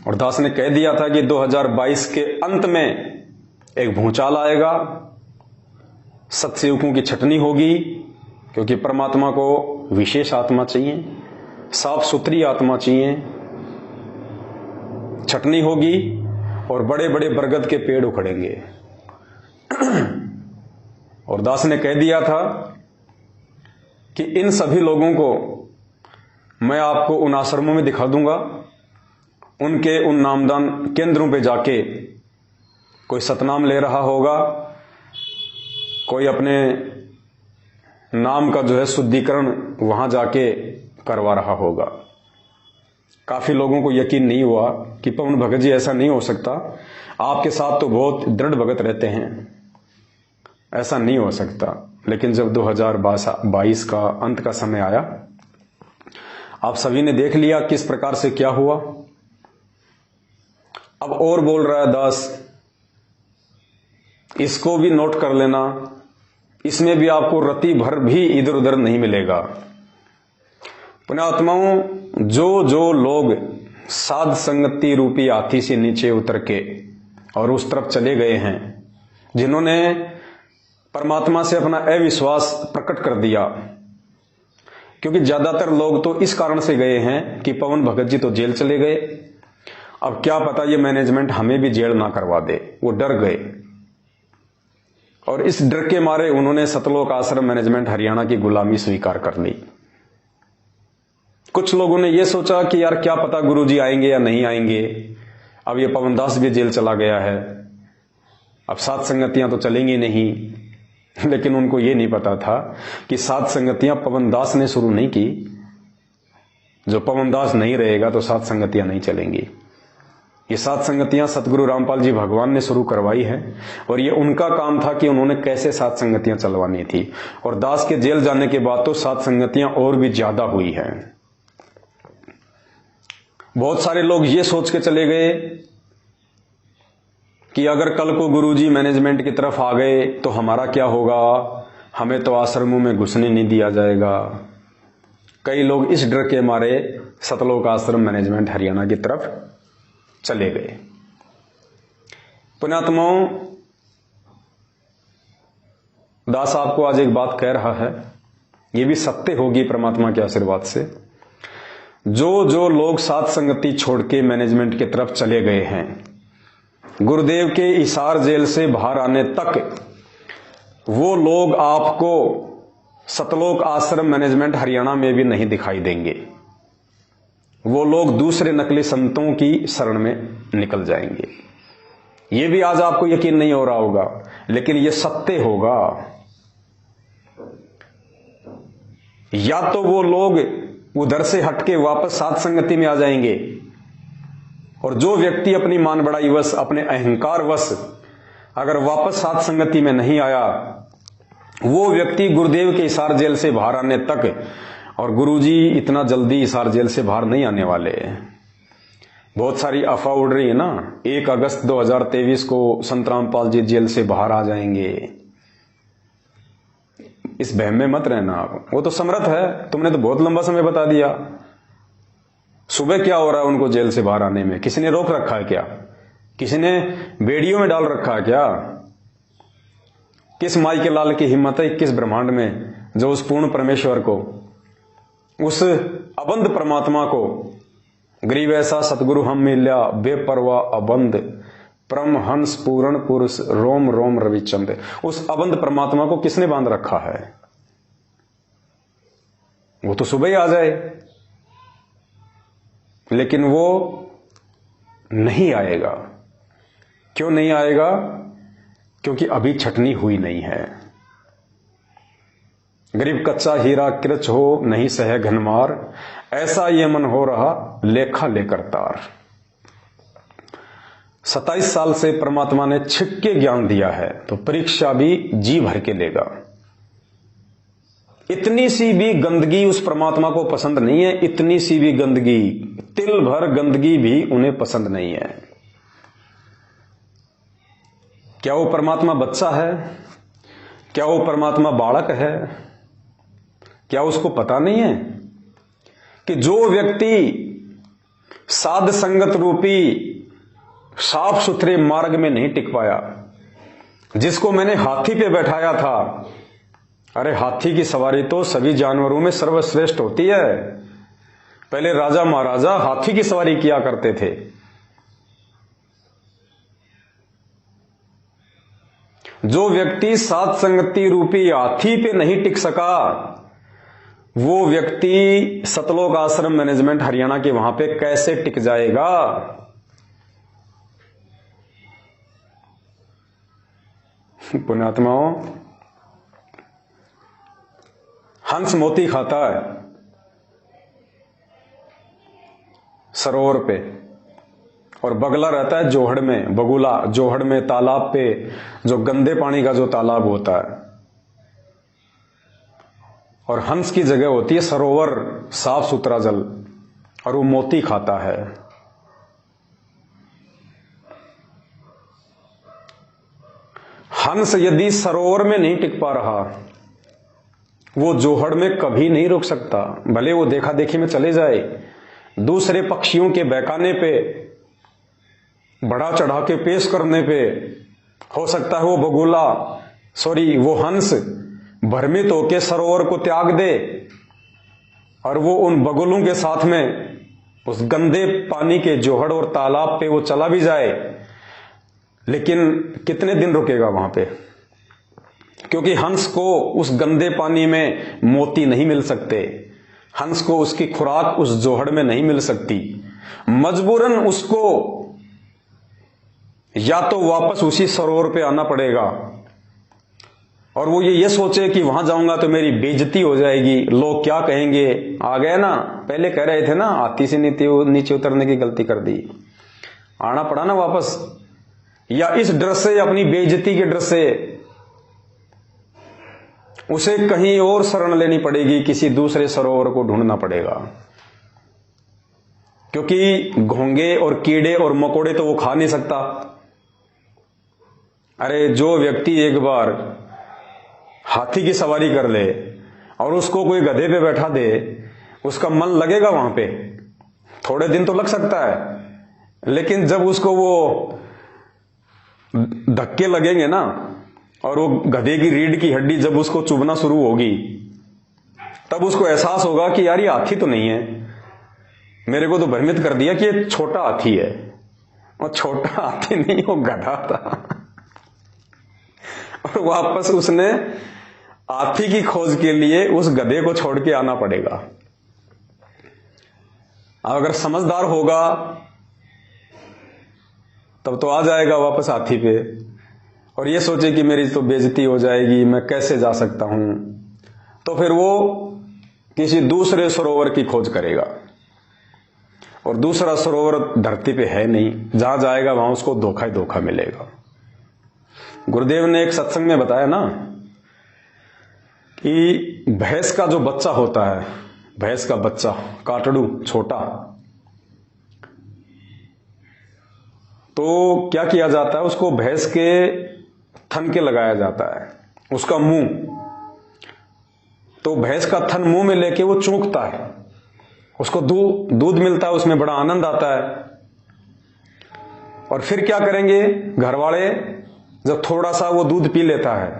S1: और दास ने कह दिया था कि 2022 के अंत में एक भूचाल आएगा, सत्सेवकों की छटनी होगी, क्योंकि परमात्मा को विशेष आत्मा चाहिए, साफ सुथरी आत्मा चाहिए। छटनी होगी और बड़े बड़े बरगद के पेड़ उखड़ेंगे। और दास ने कह दिया था कि इन सभी लोगों को मैं आपको उन आश्रमों में दिखा दूंगा, उनके उन नामदान केंद्रों पे जाके कोई सतनाम ले रहा होगा, कोई अपने नाम का जो है शुद्धिकरण वहां जाके करवा रहा होगा। काफी लोगों को यकीन नहीं हुआ कि पवन भगत जी ऐसा नहीं हो सकता, आपके साथ तो बहुत दृढ़ भगत रहते हैं, ऐसा नहीं हो सकता। लेकिन जब 2022 का अंत का समय आया, आप सभी ने देख लिया किस प्रकार से क्या हुआ। अब और बोल रहा है दास, इसको भी नोट कर लेना, इसमें भी आपको रति भर भी इधर उधर नहीं मिलेगा। पुण्यात्माओं, जो लोग साध संगति रूपी हाथी से नीचे उतर के और उस तरफ चले गए हैं, जिन्होंने परमात्मा से अपना अविश्वास प्रकट कर दिया, क्योंकि ज्यादातर लोग तो इस कारण से गए हैं कि पवन भगत जी तो जेल चले गए, अब क्या पता ये मैनेजमेंट हमें भी जेल ना करवा दे, वो डर गए। और इस डर के मारे उन्होंने सतलोक आश्रम मैनेजमेंट हरियाणा की गुलामी स्वीकार कर ली। कुछ लोगों ने यह सोचा कि यार क्या पता गुरुजी आएंगे या नहीं आएंगे, अब ये पवन दास भी जेल चला गया है, अब सात संगतियां तो चलेंगी नहीं। लेकिन उनको यह नहीं पता था कि सात संगतियां पवन दास ने शुरू नहीं की। जो पवन दास नहीं रहेगा तो सात संगतियां नहीं चलेंगी। ये सात संगतियां सतगुरु रामपाल जी भगवान ने शुरू करवाई है, और ये उनका काम था कि उन्होंने कैसे सात संगतियां चलवानी थी। और दास के जेल जाने के बाद तो सात संगतियां और भी ज्यादा हुई हैं। बहुत सारे लोग ये सोच के चले गए कि अगर कल को गुरुजी मैनेजमेंट की तरफ आ गए तो हमारा क्या होगा, हमें तो आश्रमों में घुसने नहीं दिया जाएगा। कई लोग इस डर के मारे सतलोक आश्रम मैनेजमेंट हरियाणा की तरफ चले गए। पुण्यात्माओं, दास आपको आज एक बात कह रहा है, ये भी सत्य होगी परमात्मा के आशीर्वाद से। जो लोग साथ संगति छोड़ के मैनेजमेंट की तरफ चले गए हैं, गुरुदेव के हिसार जेल से बाहर आने तक वो लोग आपको सतलोक आश्रम मैनेजमेंट हरियाणा में भी नहीं दिखाई देंगे। वो लोग दूसरे नकली संतों की शरण में निकल जाएंगे। ये भी आज आपको यकीन नहीं हो रहा होगा, लेकिन ये सत्य होगा। या तो वो लोग उधर से हटके वापस साथ संगति में आ जाएंगे, और जो व्यक्ति अपनी मान बड़ाई वश, अपने अहंकार वश अगर वापस साथ संगति में नहीं आया, वो व्यक्ति गुरुदेव के हिसार जेल से बाहर आने तक, और गुरुजी इतना जल्दी हिसार जेल से बाहर नहीं आने वाले। बहुत सारी अफवाह उड़ रही है ना, 1 अगस्त 2023 को संत रामपाल जी जेल से बाहर आ जाएंगे। इस बहम में मत रहना आप, वो तो समर्थ है, तुमने तो बहुत लंबा समय बता दिया। सुबह क्या हो रहा है उनको जेल से बाहर आने में? किसी ने रोक रखा है क्या? किसी ने बेड़ियों में डाल रखा है क्या? किस माई के लाल की हिम्मत है 21 ब्रह्मांड में, जो उस पूर्ण परमेश्वर को, उस अबंध परमात्मा को, गरीब ऐसा सतगुरु हम मिल्या बेपरवाह अबंध परमहंस पूर्ण पुरुष रोम रोम रविचंद, उस अबंध परमात्मा को किसने बांध रखा है? वो तो सुबह ही आ जाए, लेकिन वो नहीं आएगा। क्यों नहीं आएगा? क्योंकि अभी छटनी हुई नहीं है। गरीब कच्चा हीरा कृच हो नहीं सह घनमार, ऐसा ये मन हो रहा लेखा लेकर तार। 27 साल से परमात्मा ने छिप के ज्ञान दिया है, तो परीक्षा भी जी भर के लेगा। इतनी सी भी गंदगी उस परमात्मा को पसंद नहीं है, इतनी सी भी गंदगी, तिल भर गंदगी भी उन्हें पसंद नहीं है। क्या वो परमात्मा बच्चा है? क्या वो परमात्मा बालक है? क्या उसको पता नहीं है कि जो व्यक्ति साध संगत रूपी साफ सुथरे मार्ग में नहीं टिक पाया, जिसको मैंने हाथी पे बैठाया था, अरे हाथी की सवारी तो सभी जानवरों में सर्वश्रेष्ठ होती है। पहले राजा महाराजा हाथी की सवारी किया करते थे। जो व्यक्ति साध संगति रूपी हाथी पे नहीं टिक सका, वो व्यक्ति सतलोक आश्रम मैनेजमेंट हरियाणा के वहां पे कैसे टिक जाएगा? पुण्यात्माओं, हंस मोती खाता है सरोवर पे, और बगला रहता है जोहड़ में, बगुला जोहड़ में, तालाब पे, जो गंदे पानी का जो तालाब होता है। और हंस की जगह होती है सरोवर, साफ सुथरा जल, और वो मोती खाता है। हंस यदि सरोवर में नहीं टिक पा रहा, वो जोहड़ में कभी नहीं रुक सकता। भले वो देखा देखी में चले जाए, दूसरे पक्षियों के बहकाने पे, बढ़ा चढ़ा के पेश करने पे, हो सकता है वो बगुला, वो हंस भ्रमित होके सरोवर को त्याग दे, और वो उन बगुलों के साथ में उस गंदे पानी के जोहड़ और तालाब पे वो चला भी जाए, लेकिन कितने दिन रुकेगा वहां पे? क्योंकि हंस को उस गंदे पानी में मोती नहीं मिल सकते, हंस को उसकी खुराक उस जोहड़ में नहीं मिल सकती। मजबूरन उसको या तो वापस उसी सरोवर पे आना पड़ेगा, और वो ये सोचे कि वहां जाऊंगा तो मेरी बेइज्जती हो जाएगी, लोग क्या कहेंगे। आ गए ना, पहले कह रहे थे ना हाथी से नीचे उतरने की गलती कर दी, आना पड़ा ना वापस। या इस डर से, अपनी बेइज्जती के डर से उसे कहीं और शरण लेनी पड़ेगी, किसी दूसरे सरोवर को ढूंढना पड़ेगा। क्योंकि घोंगे और कीड़े और मकोड़े तो वो खा नहीं सकता, अरे जो व्यक्ति एक बार हाथी की सवारी कर ले और उसको कोई गधे पे बैठा दे, उसका मन लगेगा वहां पे? थोड़े दिन तो लग सकता है, लेकिन जब उसको वो धक्के लगेंगे ना और वो गधे की रीढ़ की हड्डी जब उसको चुभना शुरू होगी, तब उसको एहसास होगा कि यार ये हाथी तो नहीं है, मेरे को तो भ्रमित कर दिया कि ये छोटा हाथी है। और छोटा हाथी नहीं, वो गधा था। और वापस उसने हाथी की खोज के लिए उस गधे को छोड़ के आना पड़ेगा। अगर समझदार होगा तब तो आ जाएगा वापस हाथी पे, और ये सोचे कि मेरी तो बेइज्जती हो जाएगी, मैं कैसे जा सकता हूं, तो फिर वो किसी दूसरे सरोवर की खोज करेगा। और दूसरा सरोवर धरती पे है नहीं, जहां जाएगा वहां उसको धोखा ही धोखा मिलेगा। गुरुदेव ने एक सत्संग में बताया ना कि भैंस का जो बच्चा होता है, भैंस का बच्चा काटड़ू छोटा, तो क्या किया जाता है, उसको भैंस के थन के लगाया जाता है, उसका मुंह, तो भैंस का थन मुंह में लेके वो चूंकता है, उसको दूध मिलता है, उसमें बड़ा आनंद आता है। और फिर क्या करेंगे घर वाले, जब थोड़ा सा वो दूध पी लेता है,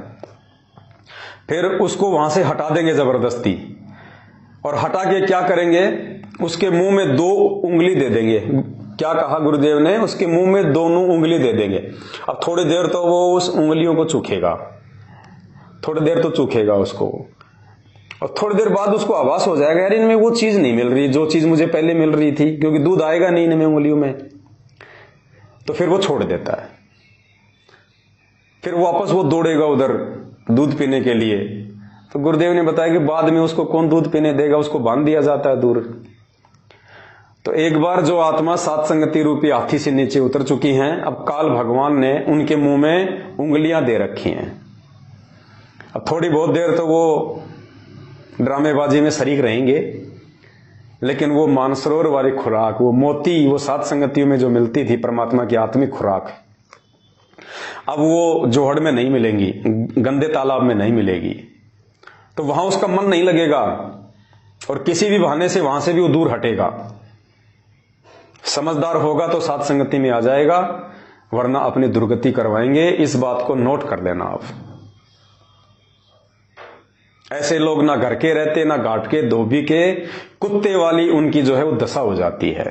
S1: फिर उसको वहां से हटा देंगे जबरदस्ती, और हटा के क्या करेंगे, उसके मुंह में 2 उंगली दे देंगे। क्या कहा गुरुदेव ने, उसके मुंह में दोनों उंगली दे देंगे। अब थोड़ी देर तो वो उस उंगलियों को चूखेगा, थोड़ी देर तो चूखेगा उसको, और थोड़ी देर बाद उसको आभास हो जाएगा यार इनमें वो चीज नहीं मिल रही जो चीज मुझे पहले मिल रही थी, क्योंकि दूध आएगा नहीं इनमें उंगलियों में, तो फिर वो छोड़ देता है। फिर वापस वो दौड़ेगा उधर दूध पीने के लिए। तो गुरुदेव ने बताया कि बाद में उसको कौन दूध पीने देगा, उसको बांध दिया जाता है दूर। तो एक बार जो आत्मा सात संगति रूपी हाथी से नीचे उतर चुकी हैं, अब काल भगवान ने उनके मुंह में उंगलियां दे रखी हैं। अब थोड़ी बहुत देर तो वो ड्रामेबाजी में शरीक रहेंगे, लेकिन वो मानसरोवर वाली खुराक, वो मोती, वो सात संगतियों में जो मिलती थी परमात्मा की आत्मिक खुराक, अब वो जोहड़ में नहीं मिलेंगी, गंदे तालाब में नहीं मिलेगी। तो वहां उसका मन नहीं लगेगा और किसी भी बहाने से वहां से भी वो दूर हटेगा। समझदार होगा तो सात संगति में आ जाएगा, वरना अपनी दुर्गति करवाएंगे। इस बात को नोट कर लेना आप। ऐसे लोग ना घर के रहते, ना घाट के, धोबी के, कुत्ते वाली उनकी जो है वो दशा हो जाती है।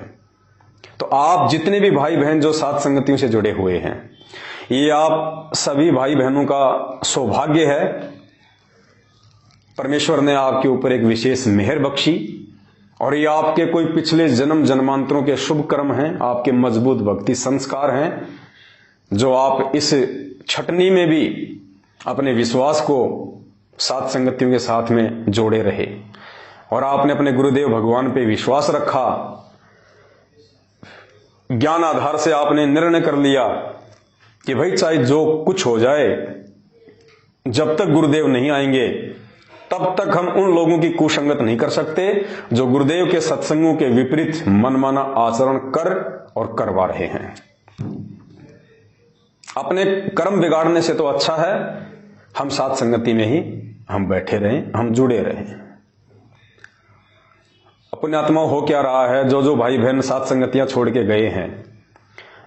S1: तो आप जितने भी भाई बहन जो सात संगतियों से जुड़े हुए हैं, ये आप सभी भाई बहनों का सौभाग्य है। परमेश्वर ने आपके ऊपर एक विशेष मेहर बख्शी, और ये आपके कोई पिछले जन्म जन्मांतरों के शुभ कर्म हैं, आपके मजबूत भक्ति संस्कार हैं, जो आप इस छटनी में भी अपने विश्वास को सात संगतियों के साथ में जोड़े रहे, और आपने अपने गुरुदेव भगवान पे विश्वास रखा। ज्ञान आधार से आपने निर्णय कर लिया कि भाई चाहे जो कुछ हो जाए, जब तक गुरुदेव नहीं आएंगे तब तक हम उन लोगों की कुसंगत नहीं कर सकते जो गुरुदेव के सत्संगों के विपरीत मनमाना आचरण कर और करवा रहे हैं। अपने कर्म बिगाड़ने से तो अच्छा है हम सात संगति में ही हम बैठे रहें, हम जुड़े रहें। अपने आत्मा हो क्या रहा है, जो जो भाई बहन सात संगतियां छोड़ के गए हैं,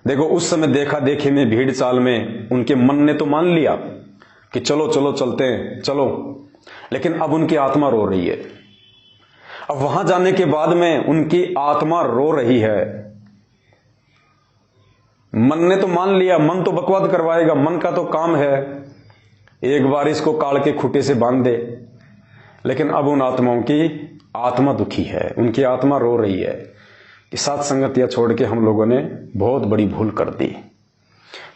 S1: देखो उस समय देखा देखे में, भीड़ चाल में उनके मन ने तो मान लिया कि चलो चलो चलते हैं, चलो, लेकिन अब उनकी आत्मा रो रही है। अब वहां जाने के बाद में उनकी आत्मा रो रही है। मन ने तो मान लिया, मन तो बकवाद करवाएगा, मन का तो काम है एक बार इसको काल के खूंटे से बांध दे, लेकिन अब उन आत्माओं की आत्मा दुखी है, उनकी आत्मा रो रही है कि सात संगतियां छोड़ के हम लोगों ने बहुत बड़ी भूल कर दी,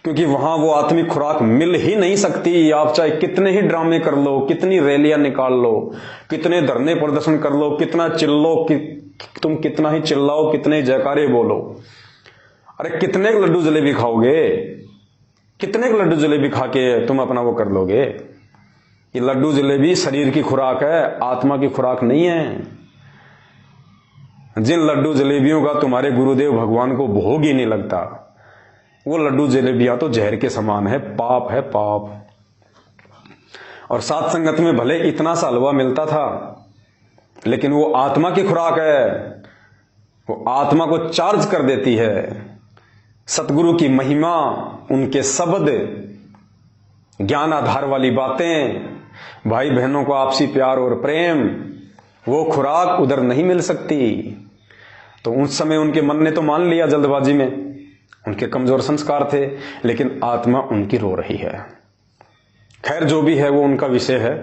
S1: क्योंकि वहां वो आत्मिक खुराक मिल ही नहीं सकती। आप चाहे कितने ही ड्रामे कर लो, कितनी रैलियां निकाल लो, कितने धरने प्रदर्शन कर लो, कितना चिल्लो, तुम कितना ही चिल्लाओ, कितने जयकारे बोलो, अरे कितने लड्डू जलेबी खाओगे, कितने लड्डू जलेबी खा के तुम अपना वो कर लोगे। ये लड्डू जलेबी शरीर की खुराक है, आत्मा की खुराक नहीं है। जिन लड्डू जलेबियों का तुम्हारे गुरुदेव भगवान को भोग ही नहीं लगता, वो लड्डू जलेबियां तो जहर के समान है, पाप है पाप। और सात संगत में भले इतना सा हलवा मिलता था, लेकिन वो आत्मा की खुराक है, वो आत्मा को चार्ज कर देती है। सतगुरु की महिमा, उनके शब्द, ज्ञान आधार वाली बातें, भाई बहनों को आपसी प्यार और प्रेम, वो खुराक उधर नहीं मिल सकती। तो उस समय उनके मन ने तो मान लिया जल्दबाजी में, उनके कमजोर संस्कार थे, लेकिन आत्मा उनकी रो रही है। खैर जो भी है वो उनका विषय है।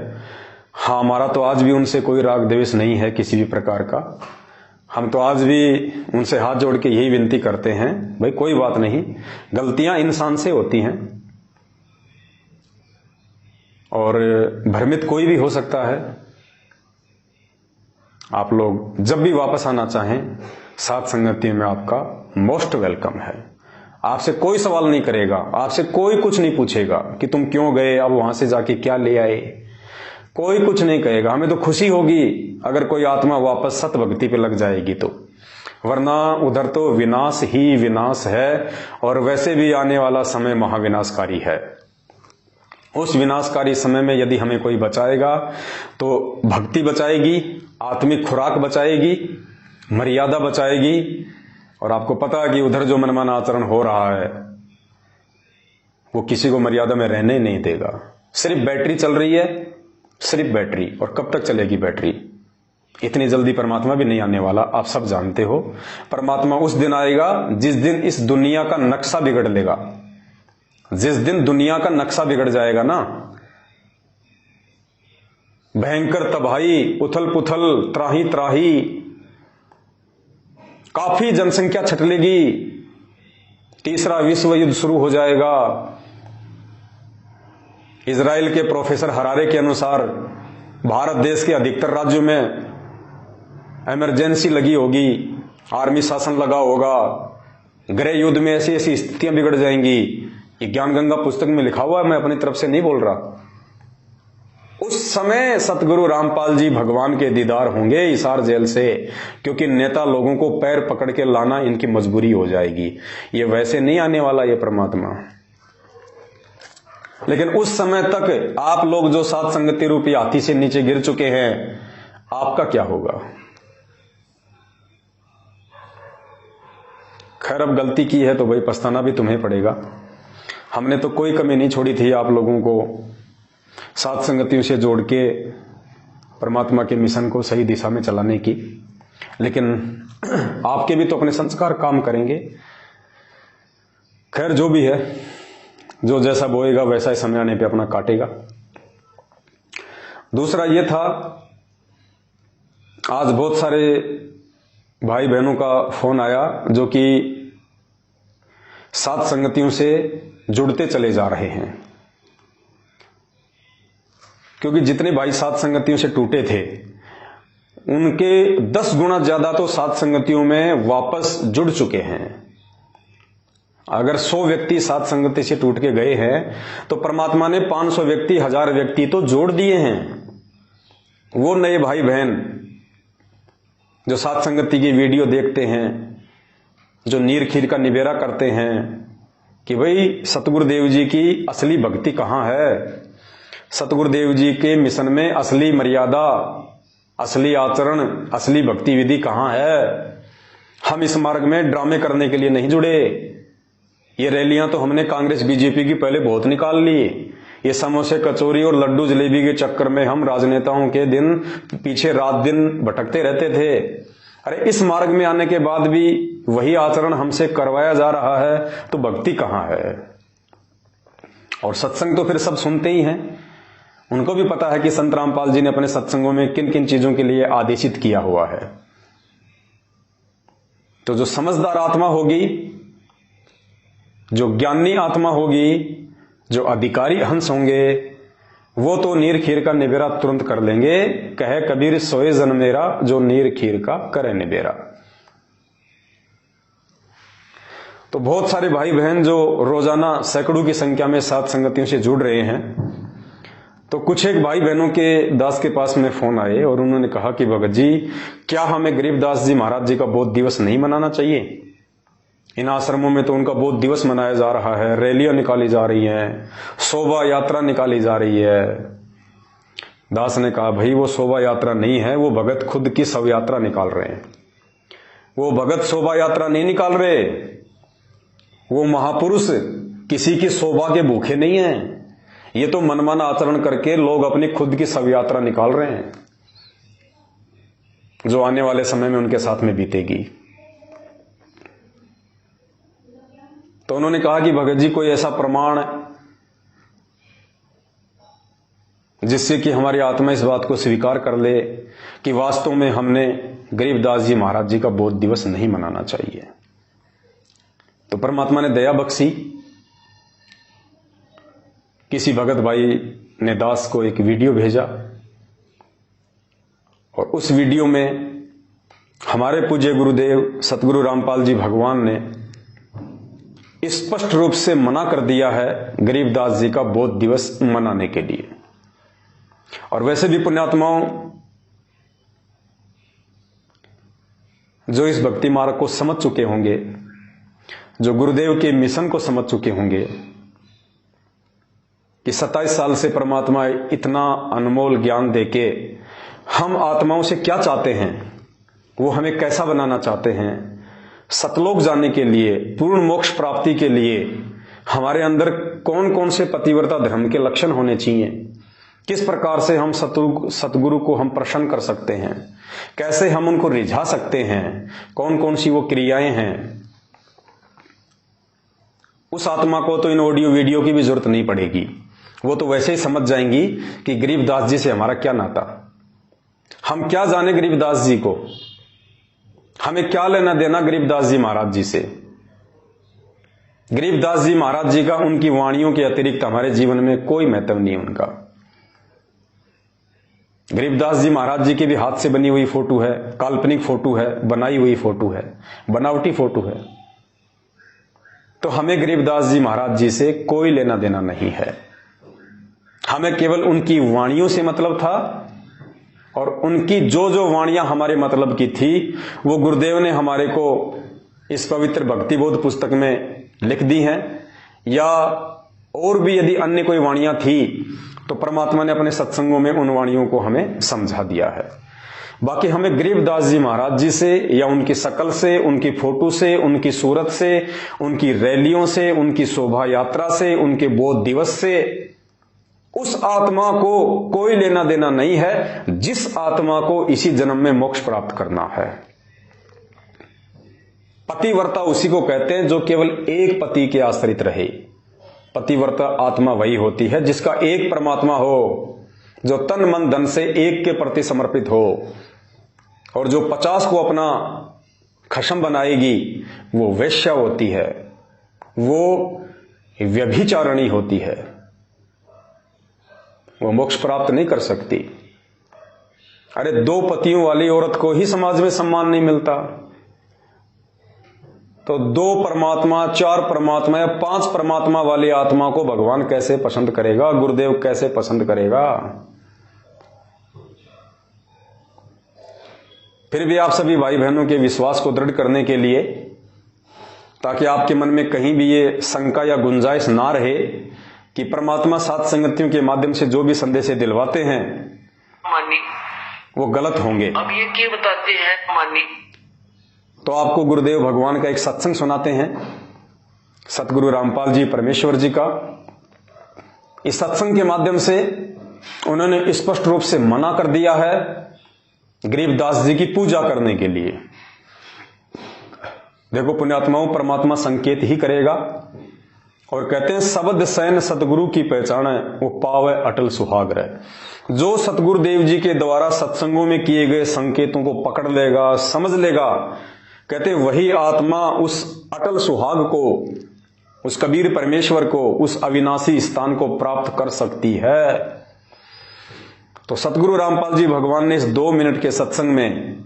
S1: हाँ, हमारा तो आज भी उनसे कोई राग द्वेष नहीं है किसी भी प्रकार का। हम तो आज भी उनसे हाथ जोड़ के यही विनती करते हैं, भाई कोई बात नहीं, गलतियां इंसान से होती हैं और भ्रमित कोई भी हो सकता है। आप लोग जब भी वापस आना चाहें, सात संगति में आपका मोस्ट वेलकम है। आपसे कोई सवाल नहीं करेगा, आपसे कोई कुछ नहीं पूछेगा कि तुम क्यों गए, अब वहां से जाके क्या ले आए, कोई कुछ नहीं कहेगा। हमें तो खुशी होगी अगर कोई आत्मा वापस सत भक्ति पे लग जाएगी तो, वरना उधर तो विनाश ही विनाश है। और वैसे भी आने वाला समय महाविनाशकारी है। उस विनाशकारी समय में यदि हमें कोई बचाएगा तो भक्ति बचाएगी, आत्मिक खुराक बचाएगी, मर्यादा बचाएगी। और आपको पता है कि उधर जो मनमाना आचरण हो रहा है वो किसी को मर्यादा में रहने नहीं देगा। सिर्फ बैटरी चल रही है, सिर्फ बैटरी। और कब तक चलेगी बैटरी? इतनी जल्दी परमात्मा भी नहीं आने वाला, आप सब जानते हो। परमात्मा उस दिन आएगा जिस दिन इस दुनिया का नक्शा बिगड़ लेगा। जिस दिन दुनिया का नक्शा बिगड़ जाएगा ना, भयंकर तबाही, उथल पुथल, त्राही त्राही, काफी जनसंख्या छटलेगी, तीसरा विश्व युद्ध शुरू हो जाएगा। इजराइल के प्रोफेसर हरारे के अनुसार भारत देश के अधिकतर राज्यों में इमरजेंसी लगी होगी, आर्मी शासन लगा होगा, गृह युद्ध में ऐसी ऐसी स्थितियां बिगड़ जाएंगी। ये ज्ञान गंगा पुस्तक में लिखा हुआ है, मैं अपनी तरफ से नहीं बोल रहा। उस समय सतगुरु रामपाल जी भगवान के दीदार होंगे हिसार जेल से, क्योंकि नेता लोगों को पैर पकड़ के लाना इनकी मजबूरी हो जाएगी। ये वैसे नहीं आने वाला ये परमात्मा। लेकिन उस समय तक आप लोग जो सात संगति रूपी हाथी से नीचे गिर चुके हैं, आपका क्या होगा? खैर अब गलती की है तो भाई पछताना भी तुम्हें पड़ेगा। हमने तो कोई कमी नहीं छोड़ी थी आप लोगों को सात संगतियों से जोड़ के परमात्मा के मिशन को सही दिशा में चलाने की, लेकिन आपके भी तो अपने संस्कार काम करेंगे। खैर जो भी है, जो जैसा बोएगा वैसा ही समय आने पे अपना काटेगा। दूसरा ये था, आज बहुत सारे भाई बहनों का फोन आया जो कि सात संगतियों से जुड़ते चले जा रहे हैं, क्योंकि जितने भाई सात संगतियों से टूटे थे उनके 10 गुना ज्यादा तो सात संगतियों में वापस जुड़ चुके हैं। अगर 100 व्यक्ति सात संगति से टूट के गए हैं तो परमात्मा ने 500 व्यक्ति, 1000 व्यक्ति तो जोड़ दिए हैं। वो नए भाई बहन जो सात संगति की वीडियो देखते हैं, जो नीर खीर का निबेरा करते हैं कि भाई सतगुरुदेव जी की असली भक्ति कहां है, सतगुरुदेव जी के मिशन में असली मर्यादा, असली आचरण, असली भक्ति विधि कहां है। हम इस मार्ग में ड्रामे करने के लिए नहीं जुड़े। ये रैलियां तो हमने कांग्रेस बीजेपी की पहले बहुत निकाल ली। ये समोसे कचौरी और लड्डू जलेबी के चक्कर में हम राजनेताओं के दिन पीछे रात दिन भटकते रहते थे। अरे इस मार्ग में आने के बाद भी वही आचरण हमसे करवाया जा रहा है, तो भक्ति कहां है? और सत्संग तो फिर सब सुनते ही हैं, उनको भी पता है कि संत रामपाल जी ने अपने सत्संगों में किन किन चीजों के लिए आदेशित किया हुआ है। तो जो समझदार आत्मा होगी, जो ज्ञानी आत्मा होगी, जो अधिकारी हंस होंगे, वो तो नीर खीर का निबेरा तुरंत कर लेंगे। कहे कबीर सोए जन मेरा, जो नीर खीर का करे निबेरा। तो बहुत सारे भाई बहन जो रोजाना सैकड़ों की संख्या में सात संगतियों से जुड़ रहे हैं, तो कुछ एक भाई बहनों के दास के पास में फोन आए और उन्होंने कहा कि भगत जी, क्या हमें गरीबदास जी महाराज जी का बोध दिवस नहीं मनाना चाहिए? इन आश्रमों में तो उनका बोध दिवस मनाया जा रहा है, रैलियां निकाली जा रही हैं, शोभा यात्रा निकाली जा रही है। दास ने कहा, भाई वो शोभा यात्रा नहीं है, वो भगत खुद की शव यात्रा निकाल रहे हैं। वो भगत शोभा यात्रा नहीं निकाल रहे, वो महापुरुष किसी की शोभा के भूखे नहीं हैं। ये तो मनमाना आचरण करके लोग अपनी खुद की शव यात्रा निकाल रहे हैं, जो आने वाले समय में उनके साथ में बीतेगी। तो उन्होंने कहा कि भगत जी, कोई ऐसा प्रमाण जिससे कि हमारी आत्मा इस बात को स्वीकार कर ले कि वास्तव में हमने गरीबदास जी महाराज जी का बोध दिवस नहीं मनाना चाहिए। तो परमात्मा ने दया बख्शी, किसी भगत भाई ने दास को एक वीडियो भेजा और उस वीडियो में हमारे पूज्य गुरुदेव सतगुरु रामपाल जी भगवान ने स्पष्ट रूप से मना कर दिया है गरीबदास जी का बोध दिवस मनाने के लिए। और वैसे भी पुण्यात्माओं, जो इस भक्ति मार्ग को समझ चुके होंगे, जो गुरुदेव के मिशन को समझ चुके होंगे कि 27 साल से परमात्मा इतना अनमोल ज्ञान देके हम आत्माओं से क्या चाहते हैं, वो हमें कैसा बनाना चाहते हैं, सतलोक जाने के लिए, पूर्ण मोक्ष प्राप्ति के लिए हमारे अंदर कौन कौन से पतिव्रता धर्म के लक्षण होने चाहिए, किस प्रकार से हम सतगुरु को हम प्रसन्न कर सकते हैं, कैसे हम उनको रिझा सकते हैं, कौन कौन सी वो क्रियाएं हैं, उस आत्मा को तो इन ऑडियो वीडियो की भी जरूरत नहीं पड़ेगी। वो तो वैसे ही समझ जाएंगी कि गरीबदास जी से हमारा क्या नाता, हम क्या जाने गरीबदास जी को, हमें क्या लेना देना गरीबदास जी महाराज जी से। गरीबदास जी महाराज जी का उनकी वाणियों के अतिरिक्त हमारे जीवन में कोई महत्व नहीं है उनका। गरीबदास जी महाराज जी की भी हाथ से बनी हुई फोटो है, काल्पनिक फोटो है, बनाई हुई फोटो है, बनावटी फोटो है। तो हमें गरीबदास जी महाराज जी से कोई लेना देना नहीं है। हमें केवल उनकी वाणियों से मतलब था, और उनकी जो जो वाणियां हमारे मतलब की थी वो गुरुदेव ने हमारे को इस पवित्र भक्ति बोध पुस्तक में लिख दी हैं, या और भी यदि अन्य कोई वाणियां थी तो परमात्मा ने अपने सत्संगों में उन वाणियों को हमें समझा दिया है। बाकी हमें गरीबदास जी महाराज जी से या उनकी शकल से, उनकी फोटो से, उनकी सूरत से, उनकी रैलियों से, उनकी शोभा यात्रा से, उनके बोध दिवस से उस आत्मा को कोई लेना देना नहीं है जिस आत्मा को इसी जन्म में मोक्ष प्राप्त करना है। पतिव्रता उसी को कहते हैं जो केवल एक पति के आश्रित रहे। पतिव्रता आत्मा वही होती है जिसका एक परमात्मा हो, जो तन मन धन से एक के प्रति समर्पित हो, और जो 50 को अपना खशम बनाएगी वो वेश्या होती है, वो व्यभिचारिणी होती है, वो मोक्ष प्राप्त नहीं कर सकती। अरे 2 पतियों वाली औरत को ही समाज में सम्मान नहीं मिलता, तो 2 परमात्मा, 4 परमात्मा या 5 परमात्मा वाली आत्मा को भगवान कैसे पसंद करेगा, गुरुदेव कैसे पसंद करेगा। फिर भी आप सभी भाई बहनों के विश्वास को दृढ़ करने के लिए, ताकि आपके मन में कहीं भी ये शंका या गुंजाइश ना रहे कि परमात्मा सात संगतियों के माध्यम से जो भी संदेश दिलवाते हैं वो गलत होंगे।
S2: अब ये क्या बताते हैं मानी,
S1: तो आपको गुरुदेव भगवान का एक सत्संग सुनाते हैं, सतगुरु रामपाल जी परमेश्वर जी का। इस सत्संग के माध्यम से उन्होंने स्पष्ट रूप से मना कर दिया है गरीबदास जी की पूजा करने के लिए। देखो पुण्यात्माओं, परमात्मा संकेत ही करेगा, और कहते हैं शब्द सैन सतगुरु की पहचान है, वो पावे अटल सुहाग है। जो सतगुरुदेव जी के द्वारा सत्संगों में किए गए संकेतों को पकड़ लेगा, समझ लेगा, कहते वही आत्मा उस अटल सुहाग को, उस कबीर परमेश्वर को, उस अविनाशी स्थान को प्राप्त कर सकती है। तो सतगुरु रामपाल जी भगवान ने इस 2 मिनट के सत्संग में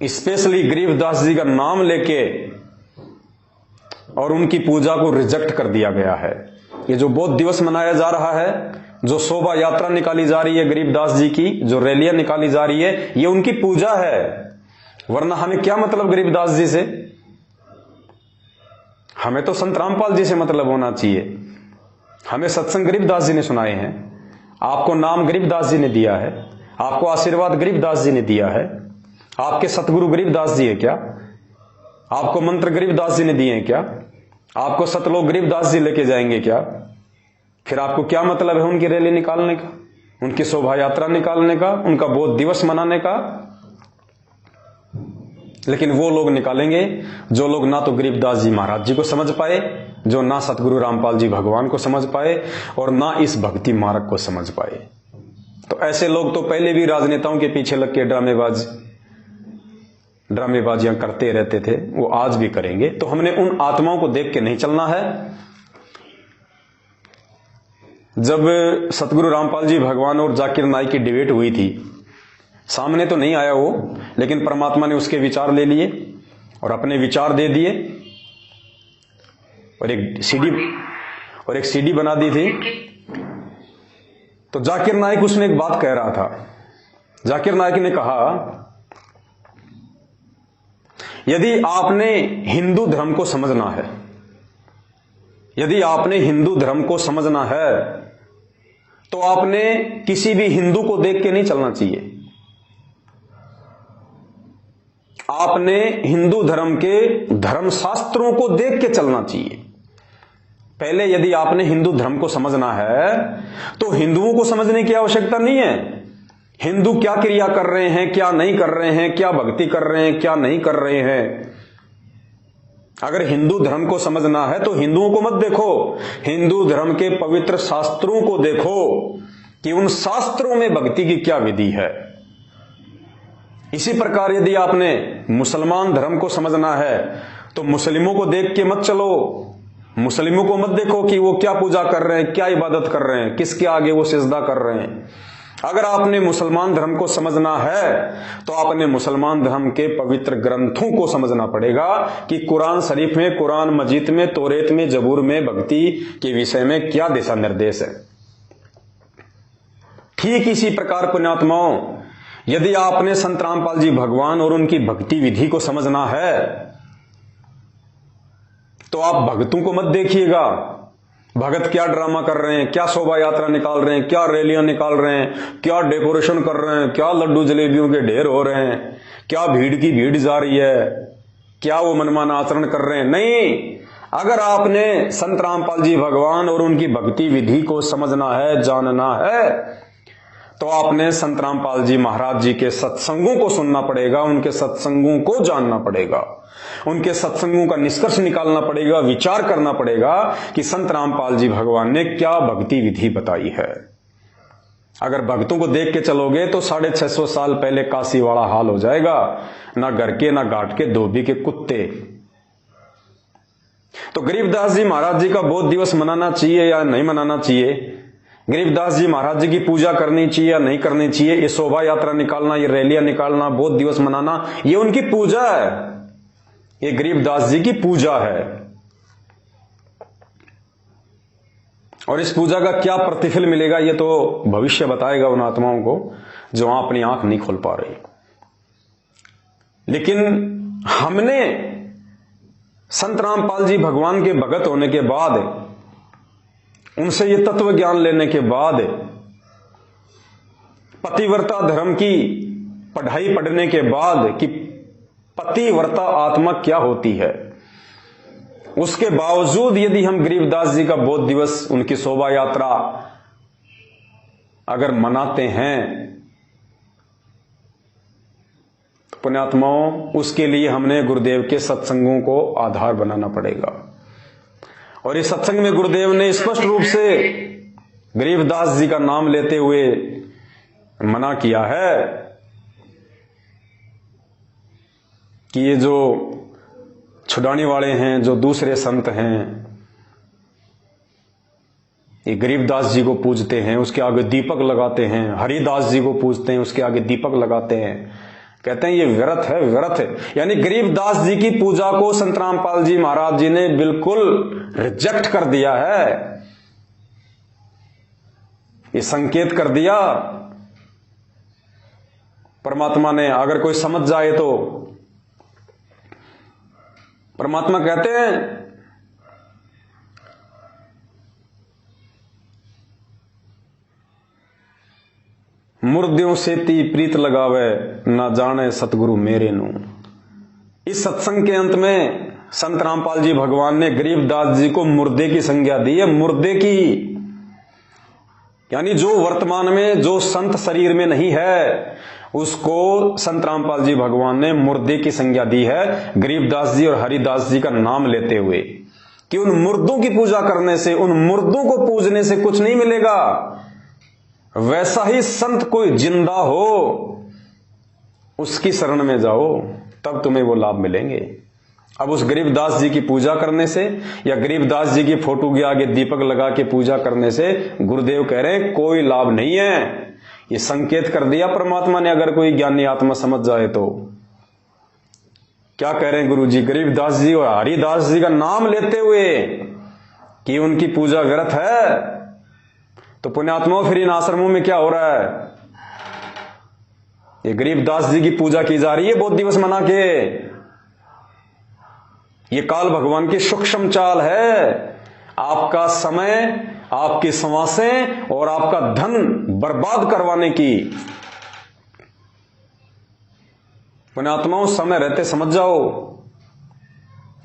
S1: स्पेशली गरीबदास जी का नाम लेके और उनकी पूजा को रिजेक्ट कर दिया गया है। ये जो बोध दिवस मनाया जा रहा है, जो शोभा यात्रा निकाली जा रही है गरीबदास जी की, जो रैलियां निकाली जा रही है, ये उनकी पूजा है। वरना हमें क्या मतलब गरीबदास जी से। हमें तो संत रामपाल जी से मतलब होना चाहिए। हमें सत्संग गरीबदास जी ने सुनाए हैं, आपको नाम गरीबदास जी ने दिया है, आपको आशीर्वाद गरीबदास जी ने दिया है। आपके सतगुरु गरीबदास जी है क्या? आपको मंत्र गरीबदास जी ने दिए हैं क्या? आपको सतलोक गरीबदास जी लेके जाएंगे क्या? फिर आपको क्या मतलब है उनकी रैली निकालने का, उनकी शोभा यात्रा निकालने का, उनका बोध दिवस मनाने का? लेकिन वो लोग निकालेंगे जो लोग ना तो गरीबदास जी महाराज जी को समझ पाए, जो ना सतगुरु रामपाल जी भगवान को समझ पाए, और ना इस भक्ति मार्ग को समझ पाए। तो ऐसे लोग तो पहले भी राजनेताओं के पीछे लग के ड्रामेबाजियां करते रहते थे, वो आज भी करेंगे। तो हमने उन आत्माओं को देख के नहीं चलना है। जब सतगुरु रामपाल जी भगवान और जाकिर नाइक की डिबेट हुई थी, सामने तो नहीं आया वो, लेकिन परमात्मा ने उसके विचार ले लिए और अपने विचार दे दिए, और एक सीडी बना दी थी। तो जाकिर नाइक उसमें एक बात कह रहा था। जाकिर नाइक ने कहा, यदि आपने हिंदू धर्म को समझना है, यदि आपने हिंदू धर्म को समझना है, तो आपने किसी भी हिंदू को देख के नहीं चलना चाहिए। आपने हिंदू धर्म के धर्मशास्त्रों को देख के चलना चाहिए। पहले यदि आपने हिंदू धर्म को समझना है तो हिंदुओं को समझने की आवश्यकता नहीं है। हिंदू क्या क्रिया कर रहे हैं, क्या नहीं कर रहे हैं, क्या भक्ति कर रहे हैं, क्या नहीं कर रहे हैं। अगर हिंदू धर्म को समझना है तो हिंदुओं को मत देखो, हिंदू धर्म के पवित्र शास्त्रों को देखो कि उन शास्त्रों में भक्ति की क्या विधि है। इसी प्रकार यदि आपने मुसलमान धर्म को समझना है तो मुस्लिमों को देख के मत चलो, मुस्लिमों को मत देखो कि वो क्या पूजा कर रहे हैं, क्या इबादत कर रहे हैं, किसके आगे वो सिजदा कर रहे हैं। अगर आपने मुसलमान धर्म को समझना है तो आपने मुसलमान धर्म के पवित्र ग्रंथों को समझना पड़ेगा कि कुरान शरीफ में, कुरान मजीद में, तौरेत में, जबूर में भक्ति के विषय में क्या दिशा निर्देश है। ठीक इसी प्रकार पुण्यात्माओं, यदि आपने संत रामपाल जी भगवान और उनकी भक्ति विधि को समझना है तो आप भक्तों को मत देखिएगा, भगत क्या ड्रामा कर रहे हैं, क्या शोभा यात्रा निकाल रहे हैं, क्या रैलियां निकाल रहे हैं, क्या डेकोरेशन कर रहे हैं, क्या लड्डू जलेबियों के ढेर हो रहे हैं, क्या भीड़ की भीड़ जा रही है, क्या वो मनमाना आचरण कर रहे हैं। नहीं, अगर आपने संत रामपाल जी भगवान और उनकी भक्ति विधि को समझना है, जानना है, तो आपने संत रामपाल जी महाराज जी के सत्संगों को सुनना पड़ेगा, उनके सत्संगों को जानना पड़ेगा, उनके सत्संगों का निष्कर्ष निकालना पड़ेगा, विचार करना पड़ेगा कि संत रामपाल जी भगवान ने क्या भक्ति विधि बताई है। अगर भक्तों को देख के चलोगे तो 650 साल पहले काशी वाला हाल हो जाएगा, ना घर के ना घाट के धोबी के कुत्ते। तो गरीबदास जी महाराज जी का बोध दिवस मनाना चाहिए या नहीं मनाना चाहिए, गरीबदास जी महाराज जी की पूजा करनी चाहिए या नहीं करनी चाहिए, ये शोभा यात्रा निकालना, ये रैलियां निकालना, बोध दिवस मनाना, ये उनकी पूजा है, ये गरीबदास जी की पूजा है। और इस पूजा का क्या प्रतिफल मिलेगा ये तो भविष्य बताएगा उन आत्माओं को जो वहां अपनी आंख नहीं खोल पा रही। लेकिन हमने संत रामपाल जी भगवान के भगत होने के बाद, उनसे ये तत्व ज्ञान लेने के बाद, पतिव्रता धर्म की पढ़ाई पढ़ने के बाद कि पतिव्रता आत्मा क्या होती है, उसके बावजूद यदि हम गरीबदास जी का बोध दिवस, उनकी शोभा यात्रा अगर मनाते हैं तो पुण्यात्माओं, उसके लिए हमने गुरुदेव के सत्संगों को आधार बनाना पड़ेगा। और इस सत्संग में गुरुदेव ने स्पष्ट रूप से गरीबदास जी का नाम लेते हुए मना किया है कि ये जो छुड़ाने वाले हैं, जो दूसरे संत हैं, ये गरीबदास जी को पूजते हैं, उसके आगे दीपक लगाते हैं, हरिदास जी को पूजते हैं, उसके आगे दीपक लगाते हैं, कहते हैं ये व्यर्थ है, व्यर्थ है। यानी गरीबदास जी की पूजा को संत रामपाल जी महाराज जी ने बिल्कुल रिजेक्ट कर दिया है, ये संकेत कर दिया परमात्मा ने। अगर कोई समझ जाए तो परमात्मा कहते हैं मुर्दियों से ती प्रीत लगावे ना जाने सतगुरु मेरे नू। इस सत्संग के अंत में संत रामपाल जी भगवान ने गरीबदास जी को मुर्दे की संज्ञा दी है, मुर्दे की, यानी जो वर्तमान में जो संत शरीर में नहीं है उसको संत रामपाल जी भगवान ने मुर्दे की संज्ञा दी है, गरीबदास जी और हरिदास जी का नाम लेते हुए, कि उन मुर्दों की पूजा करने से, उन मुर्दों को पूजने से कुछ नहीं मिलेगा। वैसा ही संत कोई जिंदा हो उसकी शरण में जाओ, तब तुम्हें वो लाभ मिलेंगे। अब उस गरीबदास जी की पूजा करने से या गरीबदास जी की फोटो के आगे दीपक लगा के पूजा करने से गुरुदेव कह रहे हैं कोई लाभ नहीं है। ये संकेत कर दिया परमात्मा ने, अगर कोई ज्ञानी आत्मा समझ जाए तो। क्या कह रहे हैं गुरु जी? गरीबदास जी और हरिदास जी का नाम लेते हुए कि उनकी पूजा व्यर्थ है, तो पुण्यात्माओं फिर इन आश्रमों में क्या हो रहा है? ये गरीबदास जी की पूजा की जा रही है बहुत दिवस मना के। ये काल भगवान की सूक्ष्म चाल है, आपका समय, आपकी सांसें और आपका धन बर्बाद करवाने की। पुण्यात्माओं समय रहते समझ जाओ,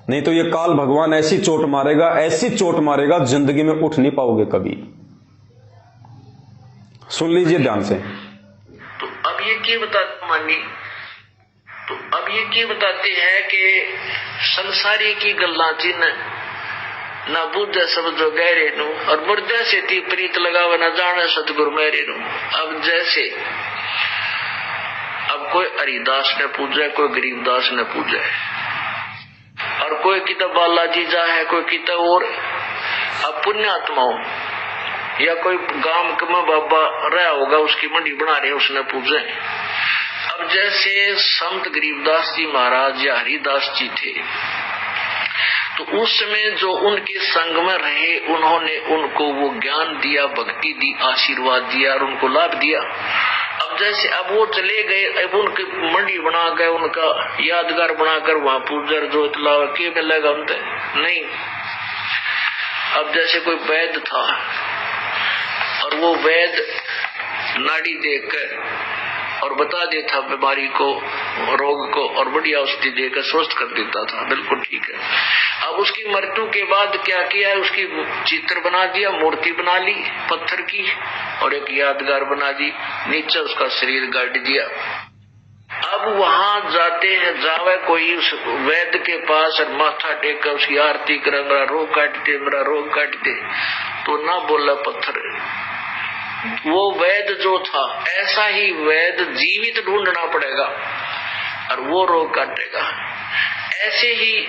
S1: नहीं तो ये काल भगवान ऐसी चोट मारेगा, ऐसी चोट मारेगा, जिंदगी में उठ नहीं पाओगे कभी। सुन लीजिए ध्यान से।
S2: तो अब ये क्या बताते मानी, तो अब ये क्या बताते हैं कि संसारी की गल्ला चिन्ह ना बुझे सब जो गहरे नु, और मुर्दे से ती प्रीत लगावे ना जाने सतगुरु मेरे नु। अब जैसे अब कोई हरिदास ने पूजा, कोई गरीबदास ने पूजा, और कोई किताब बालाजी जा है, कोई किताब और। अब पुण्यात्माओं या कोई गांव में बाबा रहा होगा, उसकी मंडी बना रहे, उसने पूजे। अब जैसे संत गरीबदास जी महाराज या हरिदास जी थे, तो उस समय जो उनके संग में रहे, उन्होंने उनको वो ज्ञान दिया, भक्ति दी, आशीर्वाद दिया और उनको लाभ दिया। अब जैसे अब वो चले गए, अब उनकी मंडी बनाकर, उनका यादगार बनाकर वहां पूजर जो इतला के मिलेगा उनसे नहीं। अब जैसे कोई वैद्य था और वो वैद्य नाड़ी देखकर और बता देता बीमारी को, रोग को, और बढ़िया औषधि देकर स्वस्थ कर देता था, बिल्कुल ठीक है। अब उसकी मृत्यु के बाद क्या किया है, उसकी चित्र बना दिया, मूर्ति बना ली पत्थर की और एक यादगार बना दी, नीचे उसका शरीर गाड़ दिया। अब वहां जाते हैं, जावे कोई उस वैद्य के पास और माथा टेक कर उसकी आरती कर, मेरा रोग काट दे, मेरा रोग काट दे, तो ना बोला पत्थर। वो वैद्य जो था, ऐसा ही वैद्य जीवित ढूंढना पड़ेगा और वो रोग काटेगा। ऐसे ही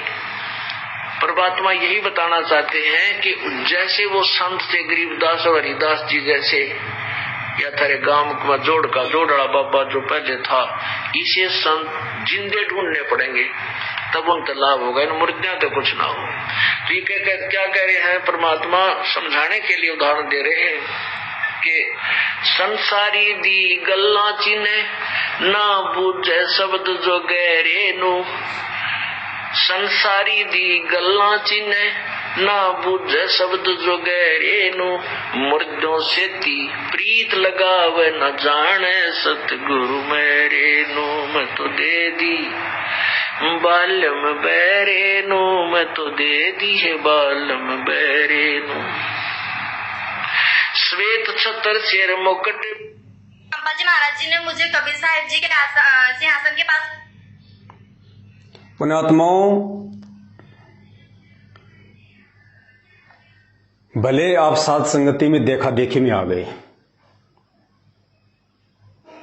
S2: परमात्मा यही बताना चाहते हैं कि जैसे वो संत थे गरीबदास और हरिदास जी जैसे, या तेरे गांव का जोड़ा बाबा जो पहले था, इसे संत जिंदे ढूंढने पड़ेंगे, तब उनका लाभ होगा। इन मुर्दियां तो कुछ ना हो। तो ये क्या कह रहे हैं परमात्मा, समझाने के लिए उदाहरण दे रहे हैं कि संसारी दी गल्ला चिन्ह ना बूझे शब्द जो गहरे नु। संसारी दी गल्ला चिन्ह ना बूझे शब्द जो गहरे नु। मुर्दों से ती प्रीत लगावे न जाने सतगुरु मेरे नु। मैं तो दे दी बालम बैरे नु, मैं तो दे दी है बालम बैरे नु। श्वेत छतर शेर मुकुट।
S3: रामपाल जी महाराज जी ने मुझे कबीर साहिब जी के सिंहासन के पास।
S1: पुण्यात्माओं, भले आप साध संगति में देखा देखी में आ गए,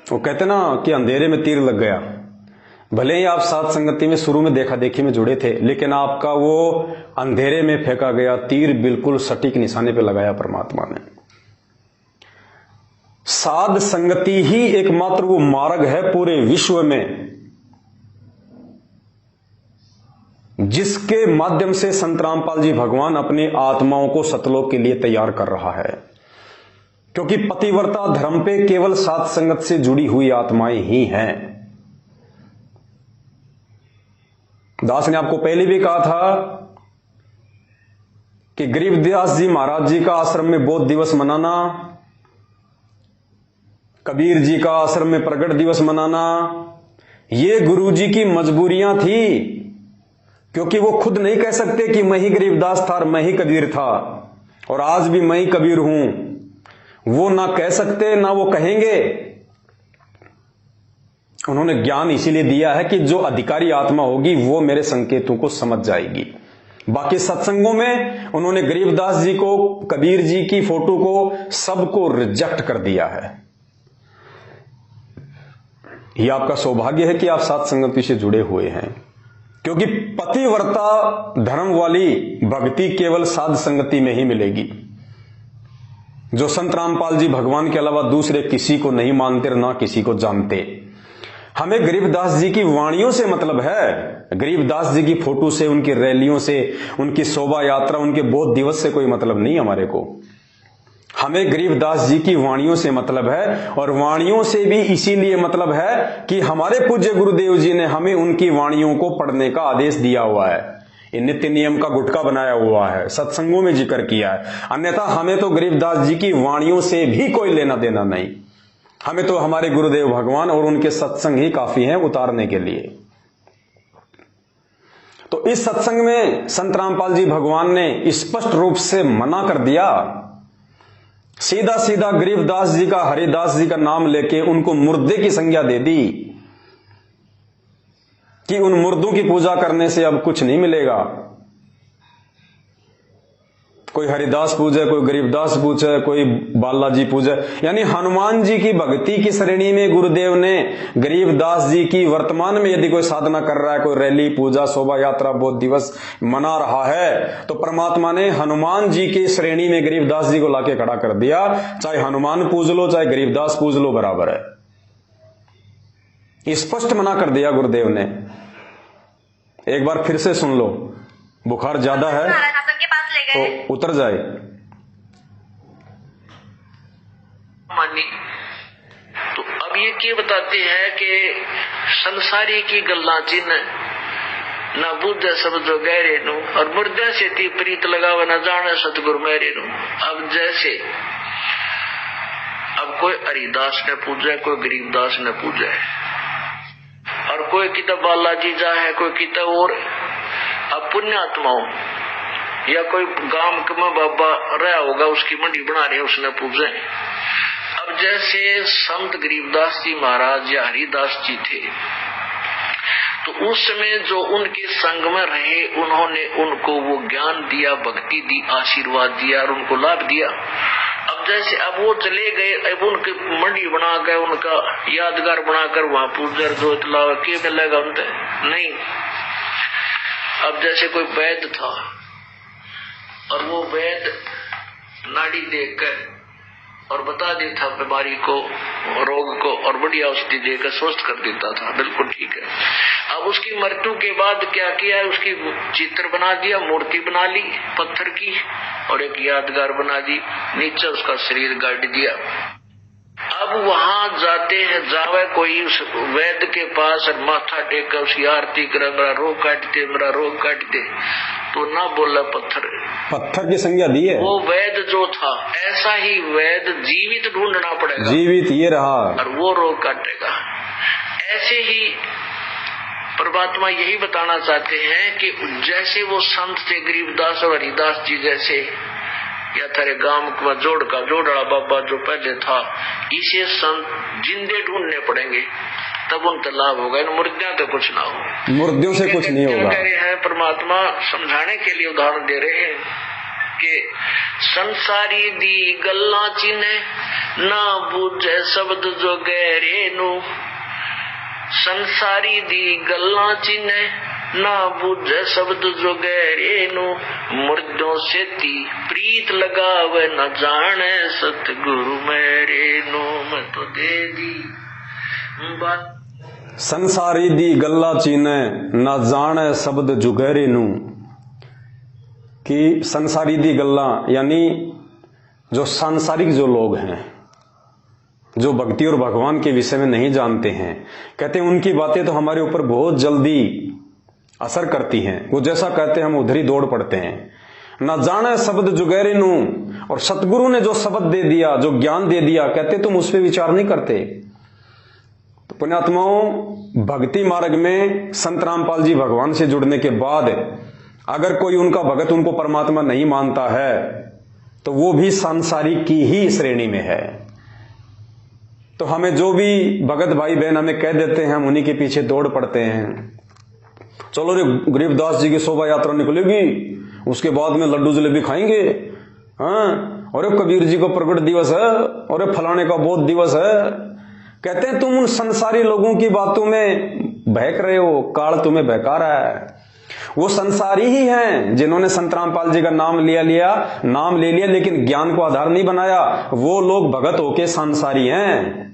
S1: वो कहते ना कि अंधेरे में तीर लग गया। भले ही आप साध संगति में शुरू में देखा देखी में जुड़े थे, लेकिन आपका वो अंधेरे में फेंका गया तीर बिल्कुल सटीक निशाने पे लगाया परमात्मा ने। साध संगति ही एकमात्र वो मार्ग है पूरे विश्व में जिसके माध्यम से संत रामपाल जी भगवान अपनी आत्माओं को सतलोक के लिए तैयार कर रहा है। क्योंकि पतिव्रता धर्म पे केवल साध संगत से जुड़ी हुई आत्माएं ही हैं। दास ने आपको पहले भी कहा था कि गरीबदास जी महाराज जी का आश्रम में बोध दिवस मनाना कबीर जी का आश्रम में प्रगट दिवस मनाना, ये गुरु जी की मजबूरियां थी, क्योंकि वो खुद नहीं कह सकते कि मैं ही गरीबदास था और मैं ही कबीर था और आज भी मैं ही कबीर हूं। वो ना कह सकते ना वो कहेंगे। उन्होंने ज्ञान इसीलिए दिया है कि जो अधिकारी आत्मा होगी वो मेरे संकेतों को समझ जाएगी। बाकी सत्संगों में उन्होंने गरीबदास जी को, कबीर जी की फोटो को, सबको रिजेक्ट कर दिया है। यह आपका सौभाग्य है कि आप सात संगति से जुड़े हुए हैं, क्योंकि पतिव्रता धर्म वाली भक्ति केवल साध संगति में ही मिलेगी। जो संत रामपाल जी भगवान के अलावा दूसरे किसी को नहीं मानते, ना किसी को जानते। हमें गरीबदास जी की वाणियों से मतलब है, गरीबदास जी की फोटो से, उनकी रैलियों से, उनकी शोभा यात्रा, उनके बोध दिवस से कोई मतलब नहीं हमारे को। हमें गरीबदास जी की वाणियों से मतलब है, और वाणियों से भी इसीलिए मतलब है कि हमारे पूज्य गुरुदेव जी ने हमें उनकी वाणियों को पढ़ने का आदेश दिया हुआ है। ये नित्य नियम का गुटका बनाया हुआ है, सत्संगों में जिक्र किया है। अन्यथा हमें तो गरीबदास जी की वाणियों से भी कोई लेना देना नहीं। हमें तो हमारे गुरुदेव भगवान और उनके सत्संग ही काफी हैं उतारने के लिए। तो इस सत्संग में संत रामपाल जी भगवान ने स्पष्ट रूप से मना कर दिया। सीधा सीधा गरीबदास जी का, हरिदास जी का नाम लेके उनको मुर्दे की संज्ञा दे दी कि उन मुर्दों की पूजा करने से अब कुछ नहीं मिलेगा। कोई हरिदास पूजे, कोई गरीबदास पूजे, कोई बालाजी पूजे, यानी हनुमान जी की भक्ति की श्रेणी में गुरुदेव ने गरीबदास जी की वर्तमान में यदि कोई साधना कर रहा है, कोई रैली, पूजा, शोभा यात्रा, बोध दिवस मना रहा है, तो परमात्मा ने हनुमान जी की श्रेणी में गरीबदास जी को लाके खड़ा कर दिया। चाहे हनुमान पूज लो, चाहे गरीबदास पूज लो, बराबर है। स्पष्ट मना कर दिया गुरुदेव ने। एक बार फिर से सुन लो, बुखार ज्यादा है तो उतर जाए।
S2: मानी तो अब ये क्या बताते हैं कि संसारी की गल्ला चिन्ह ना बुद्ध सब जो गहरे नु, और मुर्दे से ती प्रीत लगावे न जाने सतगुरु मेरे नु। अब जैसे अब कोई हरिदास ने पूजा, कोई गरीबदास ने पूजा, और कोई किताब बालाजी जा है, कोई किताब और अब पुण्यात्माओं या कोई गांव में बाबा रहा होगा, उसकी मंडी बना रहे, उसने पूजे। अब जैसे संत गरीबदास जी महाराज या हरिदास जी थे, तो उस समय जो उनके संग में रहे, उन्होंने उनको वो ज्ञान दिया, भक्ति दी, आशीर्वाद दिया और उनको लाभ दिया। अब जैसे अब वो चले गए, अब उनकी मंडी बनाकर, उनका यादगार बनाकर वहां पूजर जोत लावा के मिलेगा उनसे नहीं। अब जैसे कोई वैद्य था और वो वैद्य नाड़ी देखकर और बता देता बीमारी को, रोग को, और बढ़िया औषधि देकर स्वस्थ कर देता था, बिल्कुल ठीक है। अब उसकी मृत्यु के बाद क्या किया, उसकी चित्र बना दिया, मूर्ति बना ली पत्थर की और एक यादगार बना दी, नीचे उसका शरीर गाड़ दिया। अब वहां जाते हैं, जावे कोई उस वैद्य के पास और माथा टेक कर उसकी आरती करे, मेरा रोग काट दे, मेरा रोग काट दे, तो ना बोला पत्थर
S1: की संज्ञा दी है।
S2: वो वैद्य जो था, ऐसा ही वैद्य जीवित ढूंढना पड़ेगा,
S1: जीवित ये रहा
S2: और वो रोग काटेगा। ऐसे ही परमात्मा यही बताना चाहते हैं कि जैसे वो संत थे गरीबदास और हरिदास जी जैसे, या तेरे गांव का जोड़ा बाबा जो पहले था, इसे संत जिंदे ढूंढने पड़ेंगे, तब उनका लाभ होगा। इन मुर्दियों तो कुछ ना हो,
S1: मुर्दियों से कुछ नहीं होगा।
S2: कह रहे हैं परमात्मा समझाने के लिए उदाहरण दे रहे हैं कि संसारी दी गल्ला चिन्ह ना बूझे शब्द जो गहरे नु, संसारी दी गल्ला चिन्ह ना बुझे शब्द जो गहरे नु, मुर्दों से ती प्रीत लगावे न जाने सतगुरु मेरे नु। मैं तो दे दी बात
S1: संसारी दी गल्ला चीने न जाने शब्द जो गहरे नु, कि संसारी दी गल्ला यानी जो सांसारिक जो लोग हैं, जो भक्ति और भगवान के विषय में नहीं जानते हैं, कहते हैं उनकी बातें तो हमारे ऊपर बहुत जल्दी असर करती हैं। वो जैसा कहते हैं हम उधर ही दौड़ पड़ते हैं। न जाने शब्द जुगैरे नू, और सतगुरु ने जो शब्द दे दिया, जो ज्ञान दे दिया, कहते तुम उस पर विचार नहीं करते। तो पुण्यात्माओं, भक्ति मार्ग में संत रामपाल जी भगवान से जुड़ने के बाद अगर कोई उनका भगत उनको परमात्मा नहीं मानता है तो वो भी सांसारिक की ही श्रेणी में है। तो हमें जो भी भगत भाई बहन हमें कह देते हैं, हम उन्हीं के पीछे दौड़ पड़ते हैं। चलो रे, गरीबदास जी की शोभा यात्रा निकलेगी, उसके बाद में लड्डू जलेबी खाएंगे, हाँ, और कबीर जी का प्रकट दिवस है, और फलाने का बोध दिवस है। कहते हैं तुम उन संसारी लोगों की बातों में बहक रहे हो, काल तुम्हें बहका रहा है। वो संसारी ही हैं जिन्होंने संत रामपाल जी का नाम ले लिया लेकिन ज्ञान को आधार नहीं बनाया। वो लोग भगत होके संसारी हैं।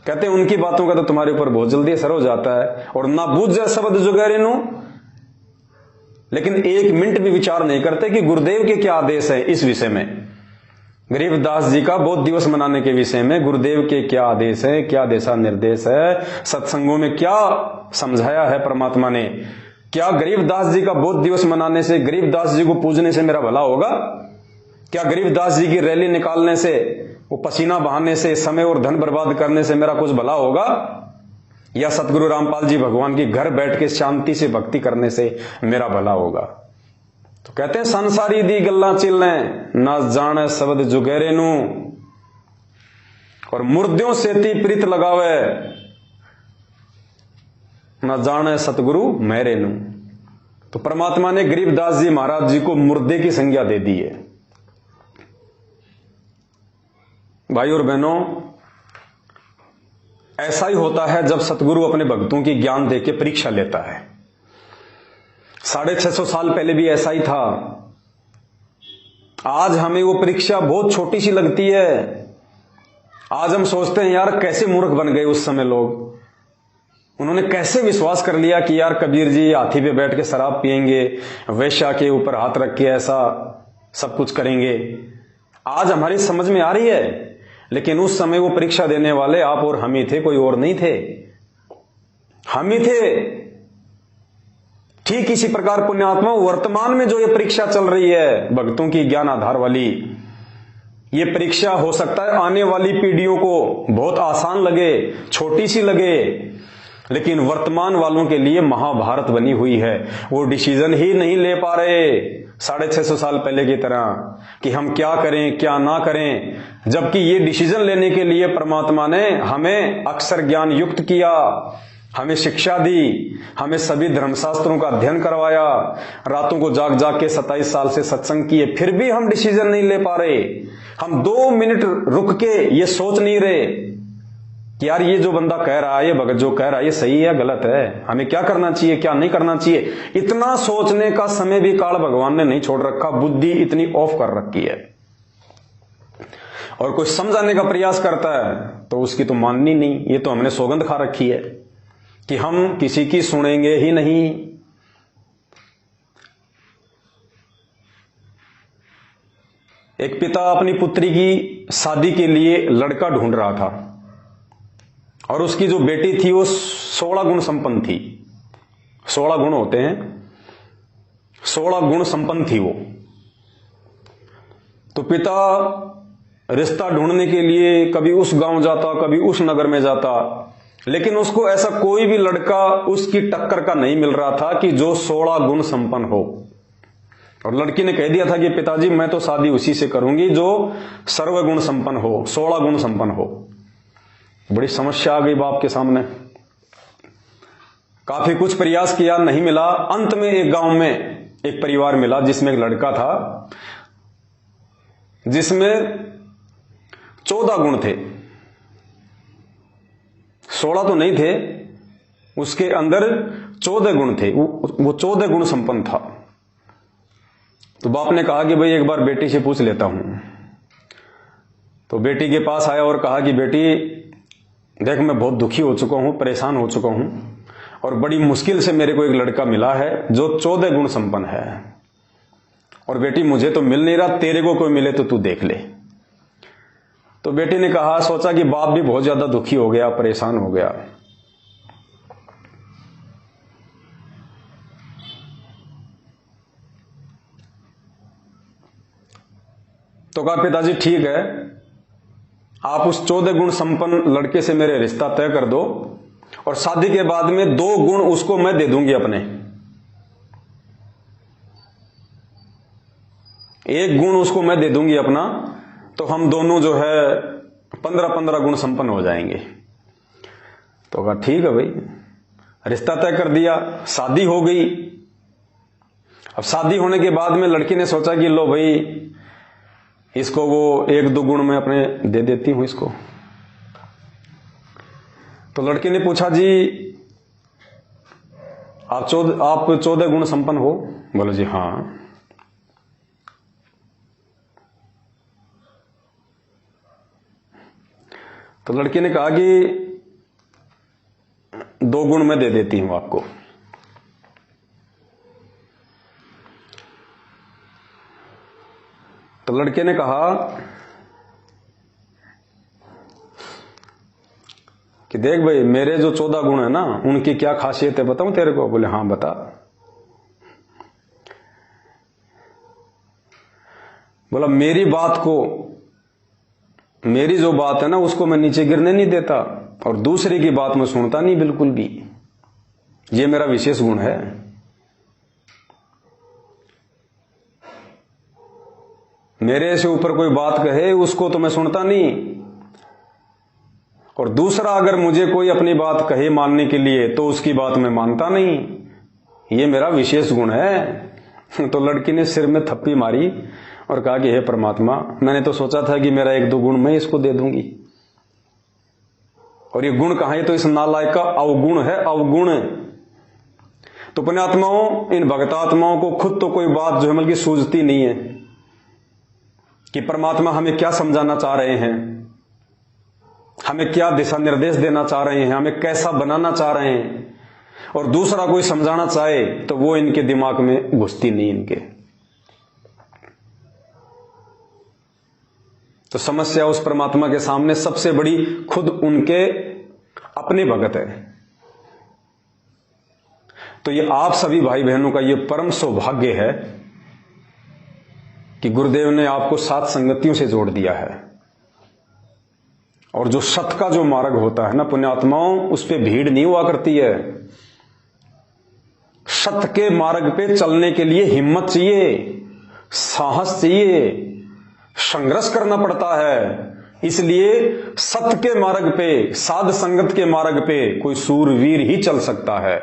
S1: कहते हैं उनकी बातों का तो तुम्हारे ऊपर बहुत जल्दी असर हो जाता है, और ना बूझ जाए शब्द जुगैरिनु, लेकिन एक मिनट भी विचार नहीं करते कि गुरुदेव के क्या आदेश है इस विषय में। गरीबदास जी का बोध दिवस मनाने के विषय में गुरुदेव के क्या आदेश है, क्या दिशा निर्देश है, सत्संगों में क्या समझाया है परमात्मा ने। क्या गरीबदास जी का बोध दिवस मनाने से, गरीबदास जी को पूजने से मेरा भला होगा? क्या गरीबदास जी की रैली निकालने से, वो पसीना बहाने से, समय और धन बर्बाद करने से मेरा कुछ भला होगा? या सतगुरु रामपाल जी भगवान की घर बैठ के शांति से भक्ति करने से मेरा भला होगा? तो कहते हैं संसारी दी गल्ला चिल्ले ना जाने शब्द जुगेरे नू, और मुर्दों से ती प्रीत लगावे ना जाने सतगुरु मेरे नू। तो परमात्मा ने गरीबदास जी महाराज जी को मुर्दे की संज्ञा दे दी है। भाई और बहनों, ऐसा ही होता है जब सतगुरु अपने भक्तों की ज्ञान देके परीक्षा लेता है। 650 साल पहले भी ऐसा ही था। आज हमें वो परीक्षा बहुत छोटी सी लगती है। आज हम सोचते हैं यार कैसे मूर्ख बन गए उस समय लोग, उन्होंने कैसे विश्वास कर लिया कि यार कबीर जी हाथी पे बैठ के शराब पिएंगे, वेश्या के ऊपर हाथ रख के ऐसा सब कुछ करेंगे। आज हमारी समझ में आ रही है, लेकिन उस समय वो परीक्षा देने वाले आप और हम ही थे, कोई और नहीं थे। हम ही थे। ठीक इसी प्रकार पुण्यात्मा वर्तमान में जो ये परीक्षा चल रही है भक्तों की ज्ञान आधार वाली, ये परीक्षा हो सकता है आने वाली पीढ़ियों को बहुत आसान लगे, छोटी सी लगे, लेकिन वर्तमान वालों के लिए महाभारत बनी हुई है। वो डिसीजन ही नहीं ले पा रहे 650 साल पहले की तरह कि हम क्या करें क्या ना करें, जबकि ये डिसीजन लेने के लिए परमात्मा ने हमें अक्षर ज्ञान युक्त किया, हमें शिक्षा दी, हमें सभी धर्मशास्त्रों का अध्ययन करवाया, रातों को जाग जाग के 27 साल से सत्संग किए, फिर भी हम डिसीजन नहीं ले पा रहे। हम 2 मिनट रुक के ये सोच नहीं रहे कि यार ये जो बंदा कह रहा है, ये भगत जो कह रहा है, ये सही है गलत है, हमें क्या करना चाहिए क्या नहीं करना चाहिए। इतना सोचने का समय भी काल भगवान ने नहीं छोड़ रखा। बुद्धि इतनी ऑफ कर रखी है। और कोई समझाने का प्रयास करता है तो उसकी तो माननी नहीं। ये तो हमने सौगंध खा रखी है कि हम किसी की सुनेंगे ही नहीं। एक पिता अपनी पुत्री की शादी के लिए लड़का ढूंढ रहा था, और उसकी जो बेटी थी वो 16 गुण संपन्न थी। 16 गुण होते हैं, 16 गुण संपन्न थी वो। तो पिता रिश्ता ढूंढने के लिए कभी उस गांव जाता, कभी उस नगर में जाता, लेकिन उसको ऐसा कोई भी लड़का उसकी टक्कर का नहीं मिल रहा था कि जो 16 गुण संपन्न हो। और लड़की ने कह दिया था कि पिताजी मैं तो शादी उसी से करूंगी जो सर्वगुण संपन्न हो, 16 गुण संपन्न हो। बड़ी समस्या आ गई बाप के सामने। काफी कुछ प्रयास किया, नहीं मिला। अंत में एक गांव में एक परिवार मिला जिसमें एक लड़का था जिसमें 14 गुण थे। 16 तो नहीं थे, उसके अंदर 14 गुण थे। वो 14 गुण संपन्न था। तो बाप ने कहा कि भाई एक बार बेटी से पूछ लेता हूं। तो बेटी के पास आया और कहा कि बेटी देख, मैं बहुत दुखी हो चुका हूं, परेशान हो चुका हूं, और बड़ी मुश्किल से मेरे को एक लड़का मिला है जो 14 गुण संपन्न है, और बेटी मुझे तो मिल नहीं रहा, तेरे को कोई मिले तो तू देख ले। तो बेटी ने कहा, सोचा कि बाप भी बहुत ज्यादा दुखी हो गया, परेशान हो गया। तो कहा पिताजी ठीक है, आप उस 14 गुण संपन्न लड़के से मेरे रिश्ता तय कर दो और शादी के बाद में 2 गुण उसको मैं दे दूंगी अपने, 1 गुण उसको मैं दे दूंगी अपना, तो हम दोनों जो है 15-15 गुण संपन्न हो जाएंगे। तो कहा ठीक है भाई, रिश्ता तय कर दिया, शादी हो गई। अब शादी होने के बाद में लड़की ने सोचा कि लो भाई इसको वो 1-2 गुण मैं अपने दे देती हूं इसको। तो लड़की ने पूछा जी आप 14 गुण संपन्न हो? बोले जी हाँ। तो लड़की ने कहा कि 2 गुण मैं दे देती हूं आपको। तो लड़के ने कहा कि देख भाई मेरे जो 14 गुण है ना उनकी क्या खासियत है बताऊं तेरे को? बोले हाँ बता। बोला मेरी बात को, मेरी जो बात है ना उसको मैं नीचे गिरने नहीं देता और दूसरे की बात मैं सुनता नहीं बिल्कुल भी, ये मेरा विशेष गुण है। मेरे से ऊपर कोई बात कहे उसको तो मैं सुनता नहीं, और दूसरा अगर मुझे कोई अपनी बात कहे मानने के लिए तो उसकी बात मैं मानता नहीं, ये मेरा विशेष गुण है। तो लड़की ने सिर में थप्पी मारी और कहा कि हे परमात्मा, मैंने तो सोचा था कि मेरा 1-2 गुण मैं इसको दे दूंगी, और ये गुण कहां है? तो इस नालायक का अवगुण है, अवगुण। तो पुण्यात्माओं, इन भक्तात्माओं को खुद तो कोई बात जो है बल्कि सूझती नहीं है कि परमात्मा हमें क्या समझाना चाह रहे हैं, हमें क्या दिशा निर्देश देना चाह रहे हैं, हमें कैसा बनाना चाह रहे हैं, और दूसरा कोई समझाना चाहे तो वो इनके दिमाग में घुसती नहीं इनके। तो समस्या उस परमात्मा के सामने सबसे बड़ी खुद उनके अपने भगत है। तो ये आप सभी भाई बहनों का ये परम सौभाग्य है कि गुरुदेव ने आपको 7 संगतियों से जोड़ दिया है, और जो सत का जो मार्ग होता है ना पुण्यात्माओं, उस पे भीड़ नहीं हुआ करती है। सत के मार्ग पे चलने के लिए हिम्मत चाहिए, साहस चाहिए, संघर्ष करना पड़ता है। इसलिए सत्य के मार्ग पे, साध संगत के मार्ग पे कोई सूरवीर ही चल सकता है,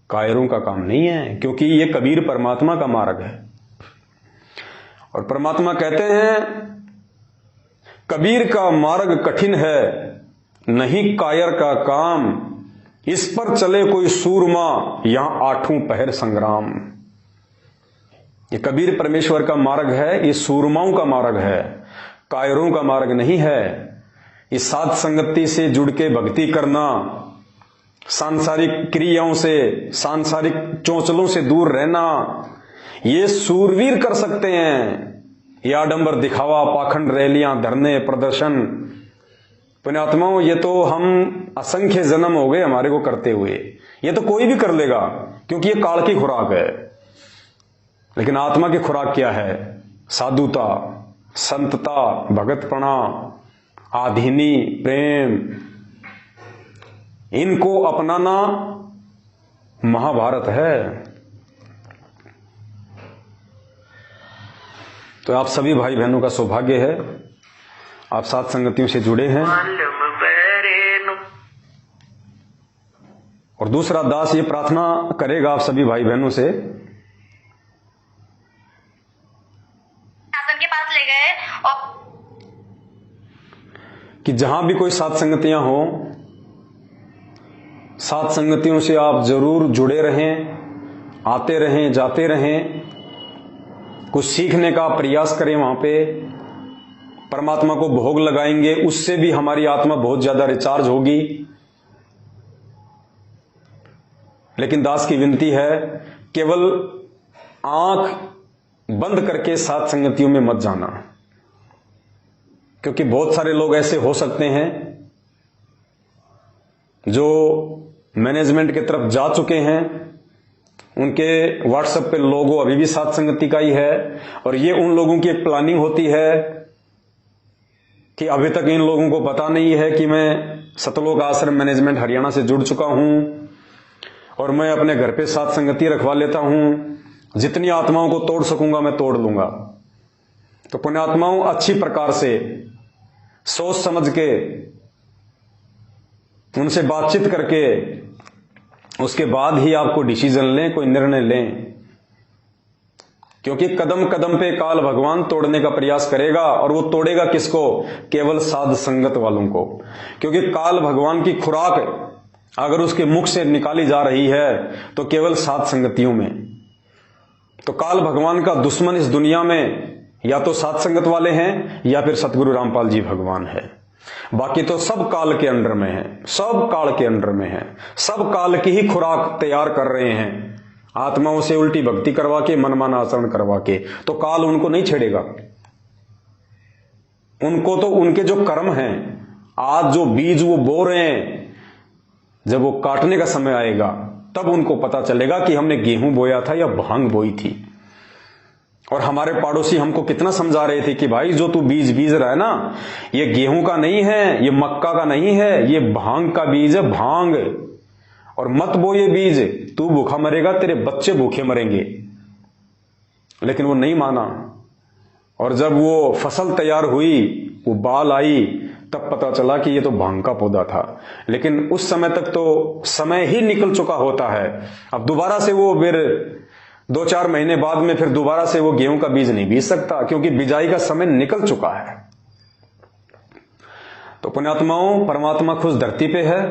S1: कायरों का काम नहीं है, क्योंकि ये कबीर परमात्मा का मार्ग है। और परमात्मा कहते हैं कबीर का मार्ग कठिन है, नहीं कायर का काम, इस पर चले कोई सूरमा, यहां 8 पहर संग्राम। ये कबीर परमेश्वर का मार्ग है, ये सूरमाओं का मार्ग है, कायरों का मार्ग नहीं है। इस साध संगति से जुड़ के भक्ति करना, सांसारिक क्रियाओं से, सांसारिक चोंचलों से दूर रहना, ये सूरवीर कर सकते हैं। ये आडंबर दिखावा, पाखंड रैलियां, धरने, प्रदर्शन, पुण्यात्माओं, ये तो हम असंख्य जन्म हो गए हमारे को करते हुए, ये तो कोई भी कर लेगा, क्योंकि ये काल की खुराक है। लेकिन आत्मा की खुराक क्या है? साधुता, संतता, भगतपना, आधीनी, प्रेम, इनको अपनाना महाभारत है। तो आप सभी भाई बहनों का सौभाग्य है, आप साध संगतियों से जुड़े हैं। और दूसरा दास ये प्रार्थना करेगा आप सभी भाई बहनों से
S3: के पास ले गए और
S1: कि जहां भी कोई साध संगतियां हो, साध संगतियों से आप जरूर जुड़े रहें, आते रहें, जाते रहें, कुछ सीखने का प्रयास करें। वहां पे परमात्मा को भोग लगाएंगे, उससे भी हमारी आत्मा बहुत ज्यादा रिचार्ज होगी। लेकिन दास की विनती है, केवल आंख बंद करके साध संगतियों में मत जाना, क्योंकि बहुत सारे लोग ऐसे हो सकते हैं जो मैनेजमेंट की तरफ जा चुके हैं, उनके व्हाट्सएप पे लोगो अभी भी साध संगति का ही है, और ये उन लोगों की एक प्लानिंग होती है कि अभी तक इन लोगों को पता नहीं है कि मैं सतलोक आश्रम मैनेजमेंट हरियाणा से जुड़ चुका हूं और मैं अपने घर पे साथ संगति रखवा लेता हूं, जितनी आत्माओं को तोड़ सकूंगा मैं तोड़ लूंगा। तो पुण्यात्माओं, अच्छी प्रकार से सोच समझ के उनसे बातचीत करके उसके बाद ही आपको डिसीजन लें, कोई निर्णय लें, क्योंकि कदम कदम पे काल भगवान तोड़ने का प्रयास करेगा। और वो तोड़ेगा किसको? केवल साध संगत वालों को। क्योंकि काल भगवान की खुराक अगर उसके मुख से निकाली जा रही है तो केवल साध संगतियों में। तो काल भगवान का दुश्मन इस दुनिया में या तो साध संगत वाले हैं या फिर सतगुरु रामपाल जी भगवान है। बाकी तो सब काल के अंडर में है, सब काल के अंडर में है, सब काल की ही खुराक तैयार कर रहे हैं, आत्माओं से उल्टी भक्ति करवा के, मनमाना आचरण करवा के। तो काल उनको नहीं छेड़ेगा। उनको तो उनके जो कर्म हैं, आज जो बीज वो बो रहे हैं, जब वो काटने का समय आएगा तब उनको पता चलेगा कि हमने गेहूं बोया था या भांग बोई थी। और हमारे पड़ोसी हमको कितना समझा रहे थे कि भाई जो तू बीज बीज रहा है ना, ये गेहूं का नहीं है, ये मक्का का नहीं है, ये भांग का बीज है, भांग। और मत बो ये बीज, तू भूखा मरेगा, तेरे बच्चे भूखे मरेंगे। लेकिन वो नहीं माना। और जब वो फसल तैयार हुई, वो बाल आई, तब पता चला कि ये तो भांग का पौधा था। लेकिन उस समय तक तो समय ही निकल चुका होता है। अब दोबारा से वो फिर 2-4 महीने बाद में फिर दोबारा से वो गेहूं का बीज नहीं बीज सकता, क्योंकि बिजाई का समय निकल चुका है। तो पुण्यात्माओं, परमात्मा खुद धरती पे है,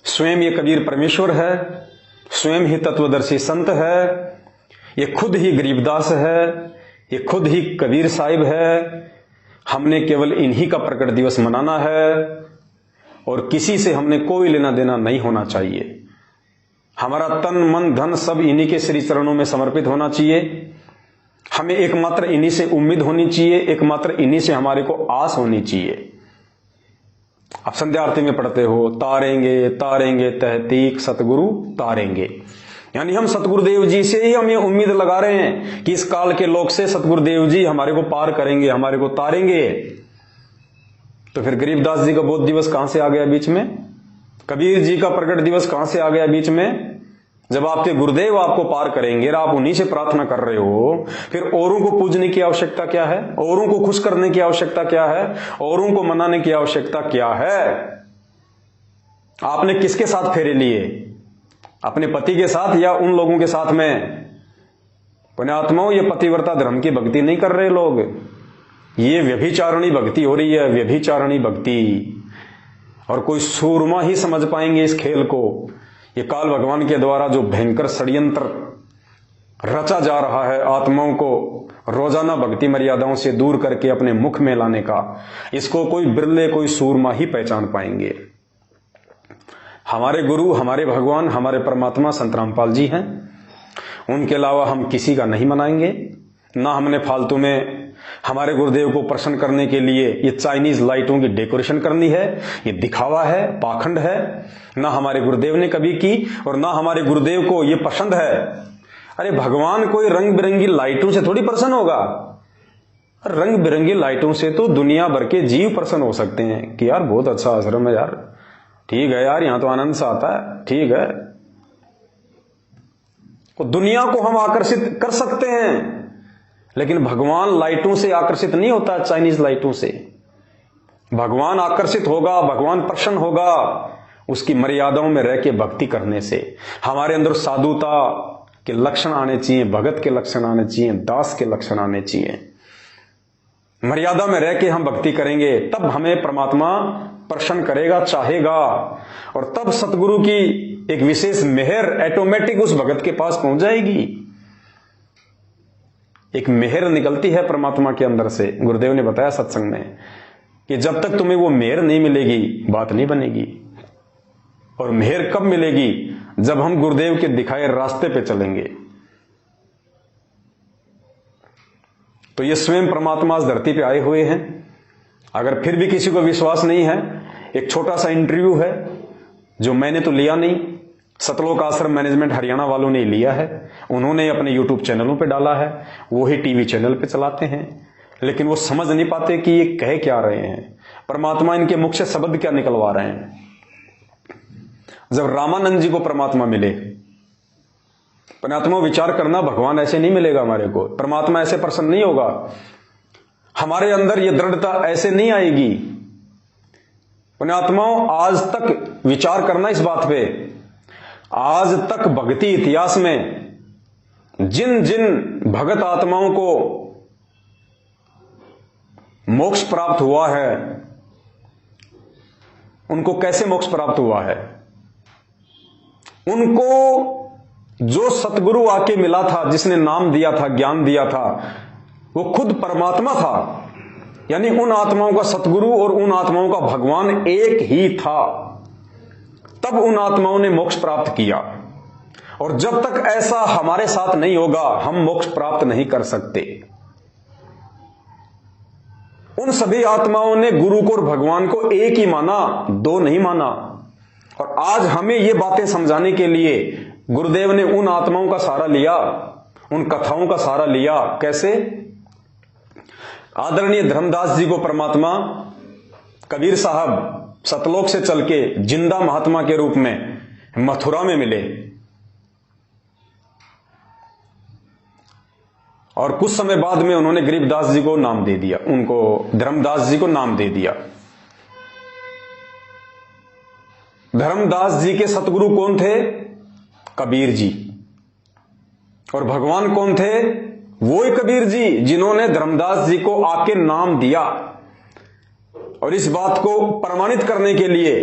S1: स्वयं ये कबीर परमेश्वर है, स्वयं ही तत्वदर्शी संत है, ये खुद ही गरीबदास है, ये खुद ही कबीर साहिब है। हमने केवल इन्हीं का प्रकट दिवस मनाना है और किसी से हमने कोई लेना देना नहीं होना चाहिए। हमारा तन मन धन सब इन्हीं के श्री चरणों में समर्पित होना चाहिए। हमें एकमात्र इन्हीं से उम्मीद होनी चाहिए, एकमात्र इन्हीं से हमारे को आस होनी चाहिए। आप संध्या आरती में पढ़ते हो, तारेंगे तारेंगे तहतीक सतगुरु तारेंगे। यानी हम सतगुरुदेव जी से ही हम ये उम्मीद लगा रहे हैं कि इस काल के लोग से सतगुरुदेव जी हमारे को पार करेंगे, हमारे को तारेंगे। तो फिर गरीबदास जी का बोध दिवस कहां से आ गया बीच में? कबीर जी का प्रकट दिवस कहां से आ गया बीच में? जब आपके गुरुदेव आपको पार करेंगे और आप उन्हीं से प्रार्थना कर रहे हो, फिर औरों को पूजने की आवश्यकता क्या है? औरों को खुश करने की आवश्यकता क्या है? औरों को मनाने की आवश्यकता क्या है? आपने किसके साथ फेरे लिए? अपने पति के साथ या उन लोगों के साथ में? पुण्यात्माओं, ये पतिव्रता धर्म की भक्ति नहीं कर रहे लोग, ये व्यभिचारणी भक्ति हो रही है, व्यभिचारणी भक्ति। और कोई सूरमा ही समझ पाएंगे इस खेल को। ये काल भगवान के द्वारा जो भयंकर षड्यंत्र रचा जा रहा है आत्माओं को रोजाना भक्ति मर्यादाओं से दूर करके अपने मुख में लाने का, इसको कोई बिरले, कोई सूरमा ही पहचान पाएंगे। हमारे गुरु, हमारे भगवान, हमारे परमात्मा संत रामपाल जी हैं। उनके अलावा हम किसी का नहीं मनाएंगे। ना हमने फालतू में हमारे गुरुदेव को प्रसन्न करने के लिए ये चाइनीज लाइटों की डेकोरेशन करनी है, ये दिखावा है, पाखंड है। ना हमारे गुरुदेव ने कभी की और ना हमारे गुरुदेव को ये पसंद है। अरे भगवान कोई रंग बिरंगी लाइटों से थोड़ी प्रसन्न होगा। रंग बिरंगी लाइटों से तो दुनिया भर के जीव प्रसन्न हो सकते हैं कि यार बहुत अच्छा आश्रम है यार, ठीक है यार, यहां तो आनंद सा आता है, ठीक है। तो दुनिया को हम आकर्षित कर सकते हैं, लेकिन भगवान लाइटों से आकर्षित नहीं होता, चाइनीज लाइटों से। भगवान आकर्षित होगा, भगवान प्रसन्न होगा उसकी मर्यादाओं में रह के भक्ति करने से। हमारे अंदर साधुता के लक्षण आने चाहिए, भगत के लक्षण आने चाहिए, दास के लक्षण आने चाहिए। मर्यादा में रह के हम भक्ति करेंगे, तब हमें परमात्मा प्रसन्न करेगा, चाहेगा। और तब सतगुरु की एक विशेष मेहर ऑटोमेटिक उस भगत के पास पहुंच जाएगी। एक मेहर निकलती है परमात्मा के अंदर से। गुरुदेव ने बताया सत्संग में कि जब तक तुम्हें वो मेहर नहीं मिलेगी, बात नहीं बनेगी। और मेहर कब मिलेगी? जब हम गुरुदेव के दिखाए रास्ते पे चलेंगे। तो ये स्वयं परमात्मा इस धरती पे आए हुए हैं। अगर फिर भी किसी को विश्वास नहीं है, एक छोटा सा इंटरव्यू है जो मैंने तो लिया नहीं, सतलोक आश्रम मैनेजमेंट हरियाणा वालों ने लिया है। उन्होंने अपने यूट्यूब चैनलों पे डाला है, वो ही टीवी चैनल पे चलाते हैं, लेकिन वो समझ नहीं पाते कि ये कह क्या रहे हैं। परमात्मा इनके मुख से शब्द क्या निकलवा रहे हैं। जब रामानंद जी को परमात्मा मिले, परमात्मा विचार करना, भगवान ऐसे नहीं मिलेगा हमारे को, परमात्मा ऐसे प्रसन्न नहीं होगा, हमारे अंदर ये दृढ़ता ऐसे नहीं आएगी। पुण्यात्माओं, आज तक विचार करना इस बात पे, आज तक भक्ति इतिहास में जिन जिन भगत आत्माओं को मोक्ष प्राप्त हुआ है, उनको कैसे मोक्ष प्राप्त हुआ है? उनको जो सतगुरु आके मिला था, जिसने नाम दिया था, ज्ञान दिया था, वो खुद परमात्मा था। यानी उन आत्माओं का सतगुरु और उन आत्माओं का भगवान एक ही था। तब उन आत्माओं ने मोक्ष प्राप्त किया। और जब तक ऐसा हमारे साथ नहीं होगा, हम मोक्ष प्राप्त नहीं कर सकते। उन सभी आत्माओं ने गुरु को और भगवान को एक ही माना, दो नहीं माना। और आज हमें ये बातें समझाने के लिए गुरुदेव ने उन आत्माओं का सहारा लिया, उन कथाओं का सहारा लिया। कैसे? आदरणीय धर्मदास जी को परमात्मा कबीर साहब सतलोक से चल के जिंदा महात्मा के रूप में मथुरा में मिले, और कुछ समय बाद में उन्होंने गरीबदास जी को नाम दे दिया, उनको धर्मदास जी को नाम दे दिया। धर्मदास जी के सतगुरु कौन थे? कबीर जी। और भगवान कौन थे? वो ही कबीर जी, जिन्होंने धर्मदास जी को आके नाम दिया। और इस बात को प्रमाणित करने के लिए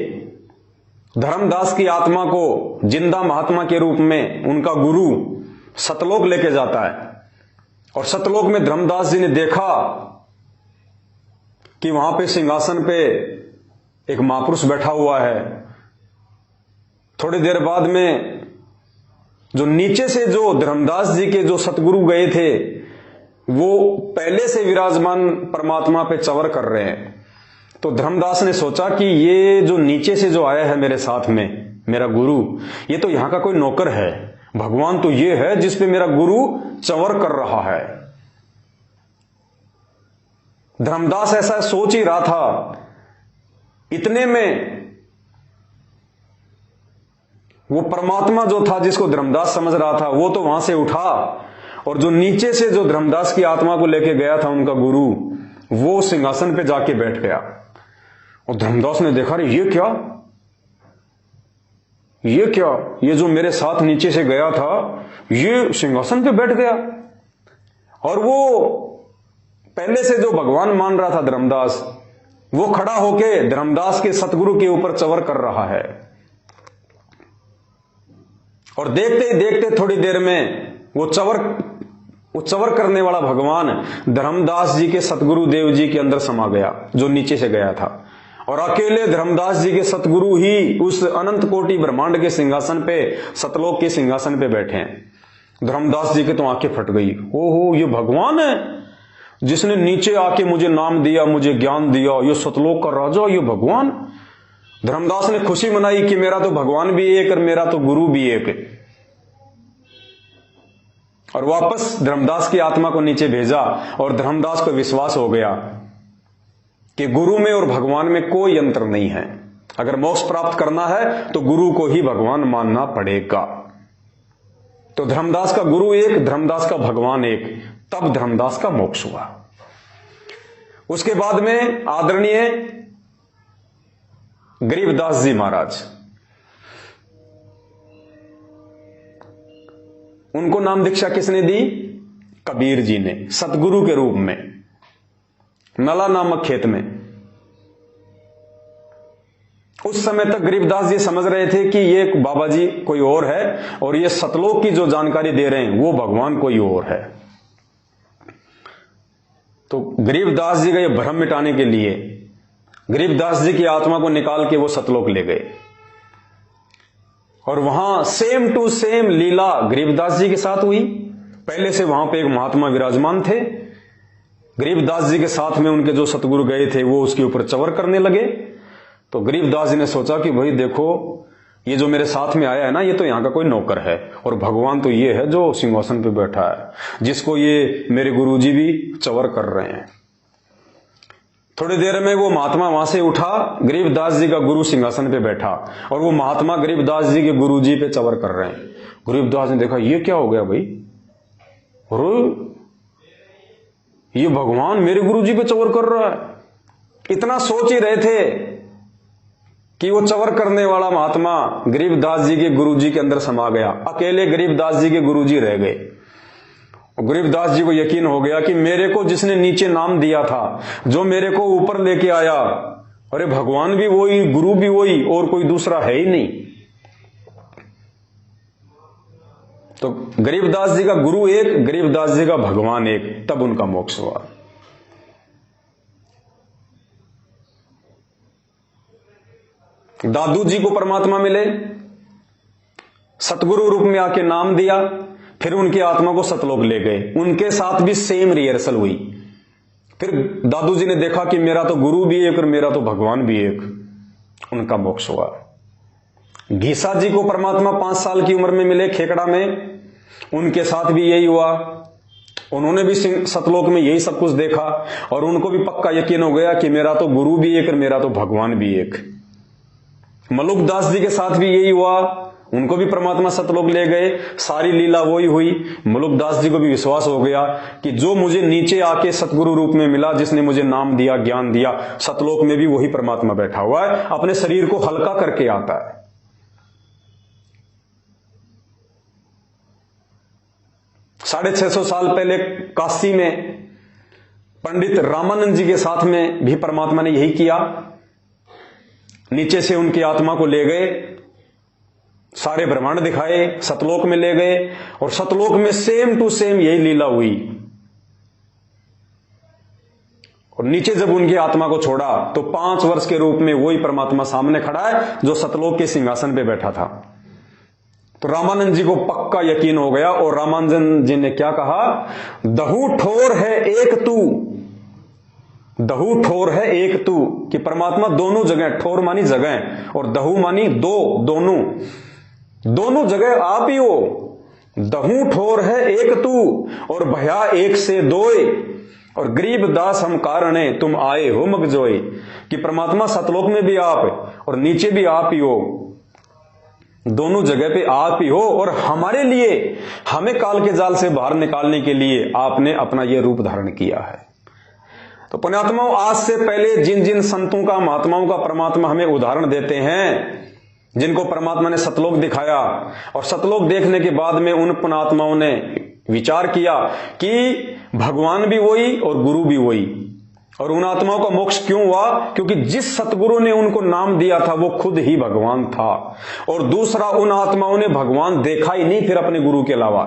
S1: धर्मदास की आत्मा को जिंदा महात्मा के रूप में उनका गुरु सतलोक लेके जाता है। और सतलोक में धर्मदास जी ने देखा कि वहां पे सिंहासन पे एक महापुरुष बैठा हुआ है। थोड़ी देर बाद में जो नीचे से जो धर्मदास जी के जो सतगुरु गए थे, वो पहले से विराजमान परमात्मा पे चवर कर रहे हैं। तो धर्मदास ने सोचा कि ये जो नीचे से जो आया है मेरे साथ में, मेरा गुरु, ये तो यहां का कोई नौकर है, भगवान तो ये है जिसपे मेरा गुरु चवर कर रहा है। धर्मदास ऐसा सोच ही रहा था। इतने में वो परमात्मा जो था, जिसको धर्मदास समझ रहा था, वो तो वहां से उठा, और जो नीचे से जो धर्मदास की आत्मा को लेके गया था उनका गुरु, वो सिंहासन पे जाके बैठ गया। और धर्मदास ने देखा, ये क्या, ये जो मेरे साथ नीचे से गया था, ये सिंहासन पे बैठ गया। और वो पहले से जो भगवान मान रहा था धर्मदास, वो खड़ा होके धर्मदास के सतगुरु के ऊपर चवर कर रहा है। और देखते ही देखते थोड़ी देर में वो चवर करने वाला भगवान धर्मदास जी के सतगुरु देव जी के अंदर समा गया, जो नीचे से गया था। और अकेले धर्मदास जी के सतगुरु ही उस अनंत कोटि ब्रह्मांड के सिंहासन पे, सतलोक के सिंहासन पे बैठे हैं। धर्मदास जी के तो आंखें फट गई। ओहो, ये भगवान है जिसने नीचे आके मुझे नाम दिया, मुझे ज्ञान दिया, ये सतलोक का राजा, ये भगवान। धर्मदास ने खुशी मनाई कि मेरा तो भगवान भी एक और मेरा तो गुरु भी एक। और वापस धर्मदास की आत्मा को नीचे भेजा, और धर्मदास को विश्वास हो गया कि गुरु में और भगवान में कोई अंतर नहीं है। अगर मोक्ष प्राप्त करना है तो गुरु को ही भगवान मानना पड़ेगा। तो धर्मदास का गुरु एक, धर्मदास का भगवान एक। तब धर्मदास का मोक्ष हुआ। उसके बाद में आदरणीय गरीबदास जी महाराज, उनको नाम दीक्षा किसने दी? कबीर जी ने, सतगुरु के रूप में, नला नामक खेत में। उस समय तक गरीबदास जी समझ रहे थे कि ये बाबा जी कोई और है, और ये सतलोक की जो जानकारी दे रहे हैं वो भगवान कोई और है। तो गरीबदास जी का ये भ्रम मिटाने के लिए गरीबदास जी की आत्मा को निकाल के वो सतलोक ले गए। और वहां सेम टू सेम लीला गरीबदास जी के साथ हुई। पहले से वहां पे एक महात्मा विराजमान थे, गरीबदास जी के साथ में उनके जो सतगुरु गए थे वो उसके ऊपर चवर करने लगे। तो गरीबदास जी ने सोचा कि भाई देखो, ये जो मेरे साथ में आया है ना, ये तो यहां का कोई नौकर है, और भगवान तो ये है जो सिंहासन पे बैठा है, जिसको ये मेरे गुरुजी भी चवर कर रहे हैं। थोड़ी देर में वो महात्मा वहां से उठा, गरीबदास जी का गुरु सिंहासन पे बैठा और वो महात्मा गरीबदास जी के गुरु जी पे चवर कर रहे हैं। गरीबदास ने देखा ये क्या हो गया भाई, और ये भगवान मेरे गुरु जी पे चवर कर रहा है। इतना सोच ही रहे थे कि वो चवर करने वाला महात्मा गरीबदास जी के गुरु जी के अंदर समा गया। अकेले गरीबदास जी के गुरु जी रह गए। गरीबदास जी को यकीन हो गया कि मेरे को जिसने नीचे नाम दिया था, जो मेरे को ऊपर लेके आया, अरे भगवान भी वही, गुरु भी वही, और कोई दूसरा है ही नहीं। तो गरीबदास जी का गुरु एक, गरीबदास जी का भगवान एक, तब उनका मोक्ष हुआ। दादू जी को परमात्मा मिले, सतगुरु रूप में आके नाम दिया, फिर उनकी आत्मा को सतलोक ले गए। उनके साथ भी सेम रिहर्सल हुई। फिर दादू जी ने देखा कि मेरा तो गुरु भी एक और मेरा तो भगवान भी एक, उनका मोक्ष हुआ। घीसा जी को परमात्मा 5 साल की उम्र में मिले खेकड़ा में, उनके साथ भी यही हुआ। उन्होंने भी सतलोक में यही सब कुछ देखा और उनको भी पक्का यकीन हो गया कि मेरा तो गुरु भी एक और मेरा तो भगवान भी एक। मलुकदास जी के साथ भी यही हुआ, उनको भी परमात्मा सतलोक ले गए, सारी लीला वही हुई। मलुकदास जी को भी विश्वास हो गया कि जो मुझे नीचे आके सतगुरु रूप में मिला, जिसने मुझे नाम दिया, ज्ञान दिया, सतलोक में भी वही परमात्मा बैठा हुआ है, अपने शरीर को हल्का करके आता है। 650 साल पहले काशी में पंडित रामानंद जी के साथ में भी परमात्मा ने यही किया। नीचे से उनकी आत्मा को ले गए, सारे ब्रह्मांड दिखाए, सतलोक में ले गए और सतलोक में सेम टू सेम यही लीला हुई। और नीचे जब उनकी आत्मा को छोड़ा तो 5 वर्ष के रूप में वही परमात्मा सामने खड़ा है जो सतलोक के सिंहासन पे बैठा था। तो रामानंद जी को पक्का यकीन हो गया और रामानंद जी ने क्या कहा, दहु ठोर है एक तू, दहु ठोर है एक तू, कि परमात्मा दोनों जगह, ठोर मानी जगह और दहु मानी दो, दोनों जगह आप ही हो। दहु ठोर है एक तू और भया एक से दोए, और गरीब दास हम कारणे तुम आए हो मगजोए, कि परमात्मा सतलोक में भी आप और नीचे भी आप ही हो, दोनों जगह पे आप ही हो। और हमारे लिए, हमें काल के जाल से बाहर निकालने के लिए आपने अपना यह रूप धारण किया है। तो पुण्यात्माओं, आज से पहले जिन जिन संतों का, महात्माओं का परमात्मा हमें उदाहरण देते हैं, जिनको परमात्मा ने सतलोक दिखाया, और सतलोक देखने के बाद में उन पुण्यात्माओं ने विचार किया कि भगवान भी वही और गुरु भी वही। और उन आत्माओं का मोक्ष क्यों हुआ? क्योंकि जिस सतगुरु ने उनको नाम दिया था वो खुद ही भगवान था। और दूसरा, उन आत्माओं ने भगवान देखा ही नहीं फिर अपने गुरु के अलावा,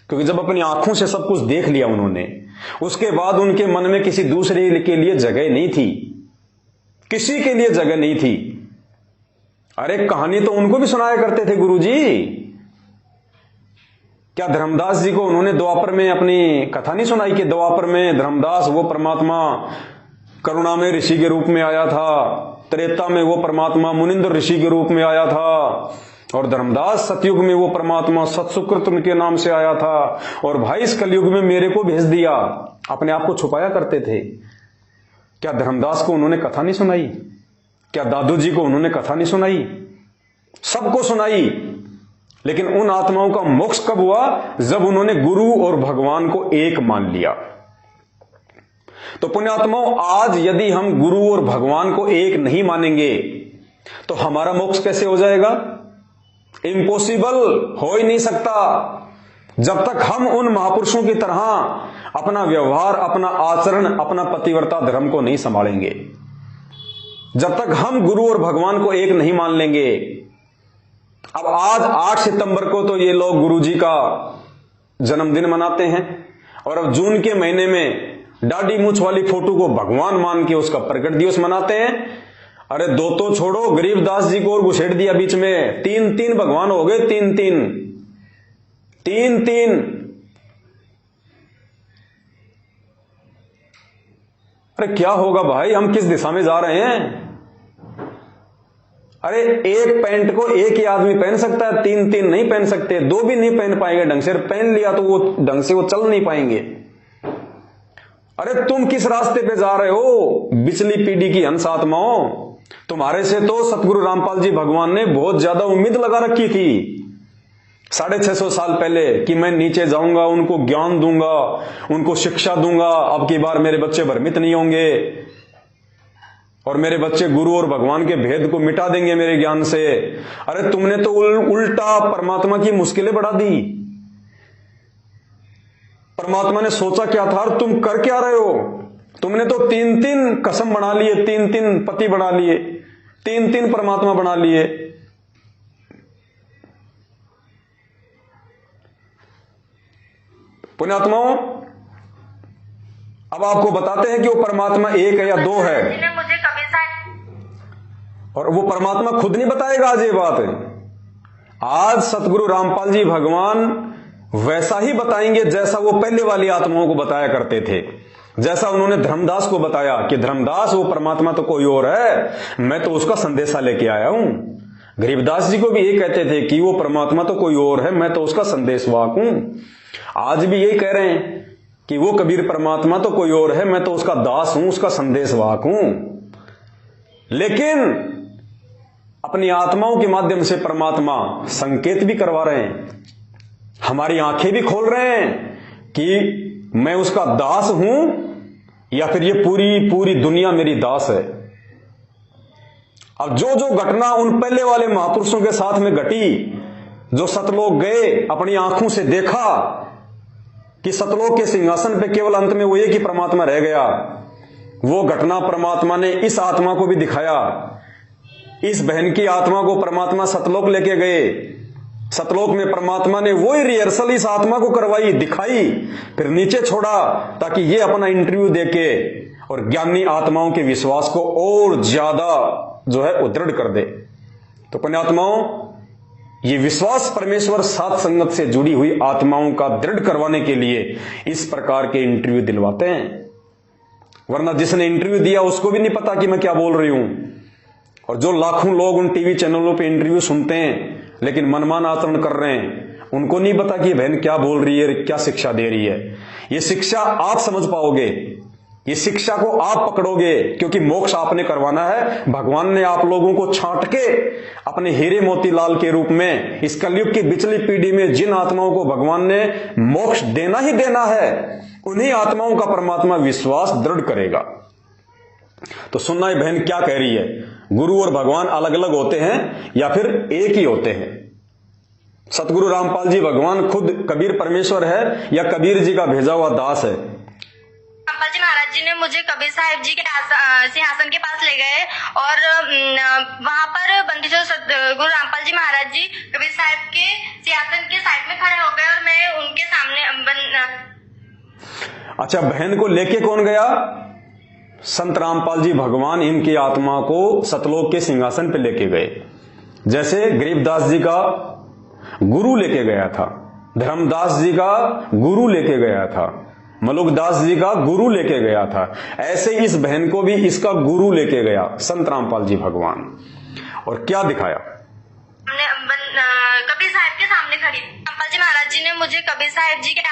S1: क्योंकि जब अपनी आंखों से सब कुछ देख लिया उन्होंने, उसके बाद उनके मन में किसी दूसरे के लिए जगह नहीं थी, किसी के लिए जगह नहीं थी। अरे कहानी तो उनको भी सुनाया करते थे गुरुजी। क्या धर्मदास जी को उन्होंने द्वापर में अपनी कथा नहीं सुनाई कि द्वापर में धर्मदास वो परमात्मा करुणामय ऋषि के रूप में आया था, त्रेता में वो परमात्मा मुनिंद्र ऋषि के रूप में आया था, और धर्मदास सतयुग में वो परमात्मा सत्सुकृत उनके नाम से आया था, और भाई इस कलयुग में मेरे को भेज दिया। अपने आप को छुपाया करते थे। क्या धर्मदास को उन्होंने कथा नहीं सुनाई? क्या दादू जी को उन्होंने कथा नहीं सुनाई? सबको सुनाई। लेकिन उन आत्माओं का मोक्ष कब हुआ? जब उन्होंने गुरु और भगवान को एक मान लिया। तो पुण्यात्माओं, आज यदि हम गुरु और भगवान को एक नहीं मानेंगे तो हमारा मोक्ष कैसे हो जाएगा? इम्पॉसिबल, हो ही नहीं सकता। जब तक हम उन महापुरुषों की तरह अपना व्यवहार, अपना आचरण, अपना पतिव्रता धर्म को नहीं संभालेंगे, जब तक हम गुरु और भगवान को एक नहीं मान लेंगे। अब आज 8 सितंबर को तो ये लोग गुरु जी का जन्मदिन मनाते हैं, और अब जून के महीने में दाढ़ी मूछ वाली फोटो को भगवान मान के उसका प्रकट दिवस मनाते हैं। अरे दो तो छोड़ो, गरीबदास जी को और घुसेड़ दिया बीच में, 3 भगवान हो गए, 3। अरे क्या होगा भाई, हम किस दिशा में जा रहे हैं? अरे एक पैंट को एक ही आदमी पहन सकता है, 3 नहीं पहन सकते, 2 भी नहीं पहन पाएंगे ढंग से। पहन लिया तो वो ढंग से वो चल नहीं पाएंगे। अरे तुम किस रास्ते पे जा रहे हो बिचली पीढ़ी की हंस आत्माओं? तुम्हारे से तो सतगुरु रामपाल जी भगवान ने बहुत ज्यादा उम्मीद लगा रखी थी 650 साल पहले कि मैं नीचे जाऊंगा, उनको ज्ञान दूंगा, उनको शिक्षा दूंगा, अब की बार मेरे बच्चे भ्रमित नहीं होंगे और मेरे बच्चे गुरु और भगवान के भेद को मिटा देंगे मेरे ज्ञान से। अरे तुमने तो उल्टा परमात्मा की मुश्किलें बढ़ा दी। परमात्मा ने सोचा क्या था और तुम कर क्या रहे हो? तुमने तो 3-3 कसम बना लिए, 3-3 पति बना लिए, 3-3 परमात्मा बना लिए। पुण्यात्माओं, अब आपको बताते हैं कि वो परमात्मा एक है या दो है,
S3: मुझे कभी
S1: और वो परमात्मा खुद नहीं बताएगा। आज ये बात है, आज सतगुरु रामपाल जी भगवान वैसा ही बताएंगे जैसा वो पहले वाली आत्माओं को बताया करते थे। जैसा उन्होंने धर्मदास को बताया कि धर्मदास वो परमात्मा तो कोई और है, मैं तो उसका संदेशा लेके आया हूं। गरीबदास जी को भी ये कहते थे कि वो परमात्मा तो कोई और है, मैं तो उसका संदेशवाहक हूं। आज भी यही कह रहे हैं कि वो कबीर परमात्मा तो कोई और है, मैं तो उसका दास हूं, उसका संदेशवाहक हूं। लेकिन अपनी आत्माओं के माध्यम से परमात्मा संकेत भी करवा रहे हैं, हमारी आंखें भी खोल रहे हैं कि मैं उसका दास हूं या फिर ये पूरी दुनिया मेरी दास है। अब जो घटना उन पहले वाले महापुरुषों के साथ में घटी, जो सतलोक गए, अपनी आंखों से देखा कि सतलोक के सिंहासन पे केवल अंत में वो एक ही परमात्मा रह गया, वो घटना परमात्मा ने इस आत्मा को भी दिखाया। इस बहन की आत्मा को परमात्मा सतलोक लेके गए, सतलोक में परमात्मा ने वही रिहर्सल इस आत्मा को करवाई, दिखाई, फिर नीचे छोड़ा ताकि ये अपना इंटरव्यू देके और ज्ञानी आत्माओं के विश्वास को और ज्यादा जो है उदृढ़ कर दे। तो पुण्यात्माओं, ये विश्वास परमेश्वर साथ संगत से जुड़ी हुई आत्माओं का दृढ़ करवाने के लिए इस प्रकार के इंटरव्यू दिलवाते हैं। वरना जिसने इंटरव्यू दिया उसको भी नहीं पता कि मैं क्या बोल रही हूं। और जो लाखों लोग उन टीवी चैनलों पे इंटरव्यू सुनते हैं लेकिन मनमान आचरण कर रहे हैं, उनको नहीं पता कि बहन क्या बोल रही है, क्या शिक्षा दे रही है। ये शिक्षा आप समझ पाओगे, ये शिक्षा को आप पकड़ोगे, क्योंकि मोक्ष आपने करवाना है। भगवान ने आप लोगों को छांट के अपने हीरे मोतीलाल के रूप में इस कलयुग की बिचली पीढ़ी में जिन आत्माओं को भगवान ने मोक्ष देना ही देना है, उन्हीं आत्माओं का परमात्मा विश्वास दृढ़ करेगा। तो सुनना है बहन क्या कह रही है, गुरु और भगवान अलग अलग होते हैं या फिर एक ही होते हैं? सतगुरु रामपाल जी भगवान खुद कबीर परमेश्वर है या कबीर जी का भेजा हुआ दास है?
S3: रामपाल जी महाराज जी ने मुझे कबीर साहिब जी के सिंहासन के पास ले गए और वहां पर बंदिशोर सतगुरु रामपाल जी महाराज जी कबीर साहिब के सिंहासन के साइड में खड़े हो गए और मैं उनके सामने।
S1: अच्छा, बहन को लेके कौन गया? संत रामपाल जी भगवान इनकी आत्मा को सतलोक के सिंहासन पे लेके गए। जैसे गरीबदास जी का गुरु लेके गया था, धर्मदास जी का गुरु लेके गया था, मलुकदास जी का गुरु लेके गया था, ऐसे इस बहन को भी इसका गुरु लेके गया संत रामपाल जी भगवान। और क्या दिखाया?
S3: कबीर साहिब के सामने खड़ी रामपाल जी महाराज जी ने मुझे कबीर साहिब जी के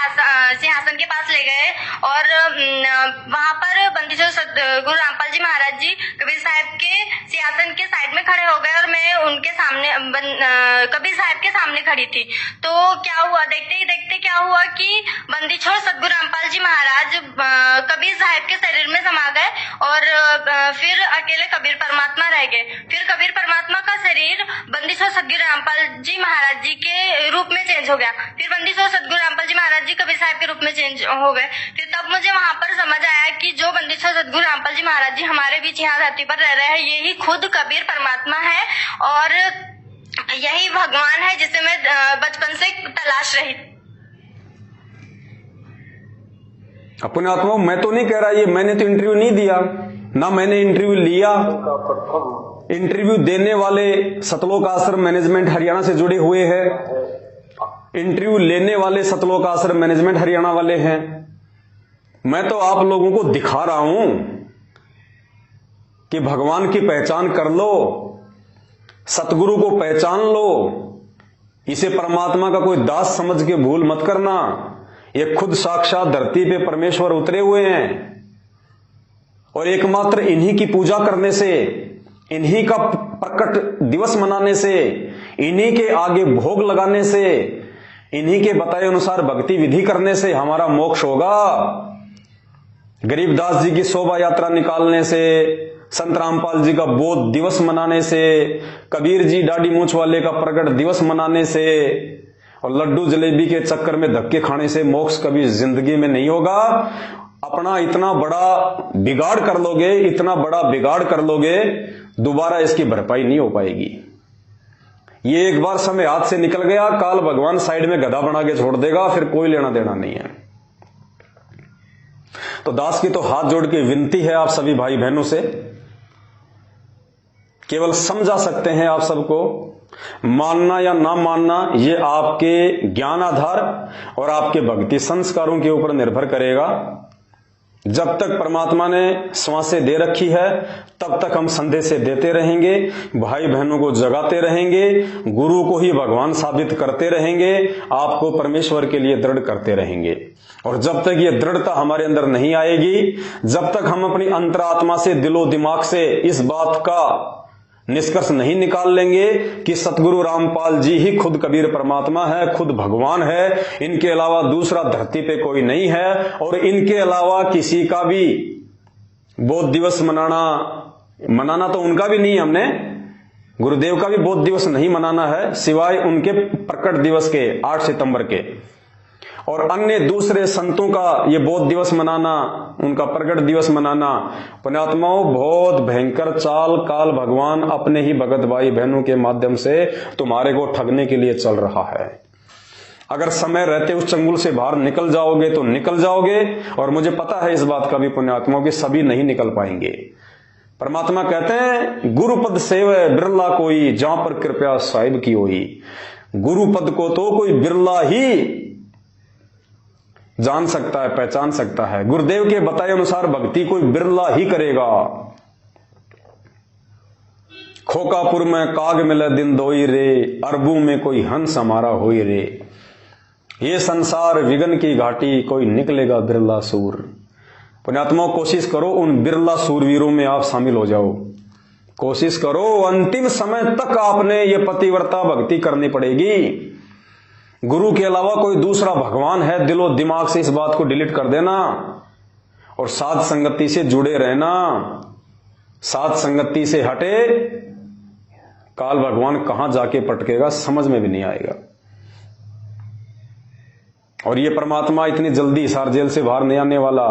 S3: सिंहासन के पास ले गए और वहां पर बंदिशोर सतगुरु रामपाल जी महाराज जी कबीर साहिब के सिंहासन के साइड में खड़े हो गए और मैं उनके सामने कबीर साहिब के सामने खड़ी थी। तो क्या हुआ, देखते ही देखते क्या हुआ कि बंदिशोर सतगुरु रामपाल जी महाराज कबीर साहिब के शरीर में समा गए और फिर अकेले कबीर परमात्मा रह गए। फिर कबीर परमात्मा का शरीर बंदिशोर सतगुरु रामपाल जी महाराज जी के रूप में चेंज हो गया। फिर बंदिशोर सतगुरु रामपाल जी महाराज जी कबीर साहिब के रूप में चेंज हो गए। फिर तब मुझे वहां पर समझ आया कि जो बंदिशोर सतगुरु रामपाल जी महाराज जी हमारे बीच यहाँ धरती पर रह रहे हैं, यही खुद कबीर परमात्मा है और यही भगवान है जिसे मैं बचपन से तलाश रही।
S1: अपने आत्मा, मैं तो नहीं कह रहा ये, मैंने तो इंटरव्यू नहीं दिया, ना मैंने इंटरव्यू लिया। इंटरव्यू देने वाले सतलोक आश्रम मैनेजमेंट हरियाणा से जुड़े हुए हैं, इंटरव्यू लेने वाले सतलोक आश्रम मैनेजमेंट हरियाणा वाले हैं। मैं तो आप लोगों को दिखा रहा हूं कि भगवान की पहचान कर लो, सतगुरु को पहचान लो, इसे परमात्मा का कोई दास समझ के भूल मत करना। ये खुद साक्षात धरती पे परमेश्वर उतरे हुए हैं। और एकमात्र इन्हीं की पूजा करने से, इन्हीं का प्रकट दिवस मनाने से, इन्हीं के आगे भोग लगाने से, इन्हीं के बताए अनुसार भक्ति विधि करने से हमारा मोक्ष होगा। गरीबदास जी की शोभा यात्रा निकालने से, संत रामपाल जी का बोध दिवस मनाने से, कबीर जी दाढ़ी मूंछ वाले का प्रकट दिवस मनाने से और लड्डू जलेबी के चक्कर में धक्के खाने से मोक्ष कभी जिंदगी में नहीं होगा। अपना इतना बड़ा बिगाड़ कर लोगे, इतना बड़ा बिगाड़ कर लोगे, दोबारा इसकी भरपाई नहीं हो पाएगी। ये एक बार समय हाथ से निकल गया, काल भगवान साइड में गधा बना के छोड़ देगा, फिर कोई लेना देना नहीं है। तो दास की तो हाथ जोड़ के विनती है आप सभी भाई बहनों से, केवल समझा सकते हैं आप सबको, मानना या ना मानना ये आपके ज्ञान आधार और आपके भक्ति संस्कारों के ऊपर निर्भर करेगा। जब तक परमात्मा ने श्वासें दे रखी है तब तक हम संदेशे देते रहेंगे, भाई बहनों को जगाते रहेंगे, गुरु को ही भगवान साबित करते रहेंगे, आपको परमेश्वर के लिए दृढ़ करते रहेंगे। और जब तक ये दृढ़ता हमारे अंदर नहीं आएगी, जब तक हम अपनी अंतरात्मा से, दिलो दिमाग से इस बात का निष्कर्ष नहीं निकाल लेंगे कि सतगुरु रामपाल जी ही खुद कबीर परमात्मा है, खुद भगवान है, इनके अलावा दूसरा धरती पे कोई नहीं है, और इनके अलावा किसी का भी बोध दिवस मनाना तो उनका भी नहीं, हमने गुरुदेव का भी बोध दिवस नहीं मनाना है, सिवाय उनके प्रकट दिवस के 8 सितंबर के। और अन्य दूसरे संतों का ये बोध दिवस मनाना, उनका प्रकट दिवस मनाना, पुण्यात्माओं बहुत भयंकर चाल काल भगवान अपने ही भगत भाई बहनों के माध्यम से तुम्हारे को ठगने के लिए चल रहा है। अगर समय रहते उस चंगुल से बाहर निकल जाओगे तो निकल जाओगे, और मुझे पता है इस बात का भी पुण्यात्माओं की सभी नहीं निकल पाएंगे। परमात्मा कहते हैं गुरुपद सेवै बिरला कोई, जहां पर कृपया साहिब की होई। गुरुपद को तो कोई बिरला ही जान सकता है, पहचान सकता है। गुरुदेव के बताए अनुसार भक्ति कोई बिरला ही करेगा। खोकापुर में काग मिले दिन दोई रे, अरबू में कोई हंस हमारा होई रे। ये संसार विगन की घाटी, कोई निकलेगा बिरला सूर। पुण्यात्माओं कोशिश करो उन बिरला सूरवीरों में आप शामिल हो जाओ। कोशिश करो, अंतिम समय तक आपने ये पतिव्रता भक्ति करनी पड़ेगी। गुरु के अलावा कोई दूसरा भगवान है, दिलो दिमाग से इस बात को डिलीट कर देना और साध संगति से जुड़े रहना। साध संगति से हटे, काल भगवान कहां जाके पटकेगा समझ में भी नहीं आएगा। और ये परमात्मा इतनी जल्दी हिसार जेल से बाहर नहीं आने वाला,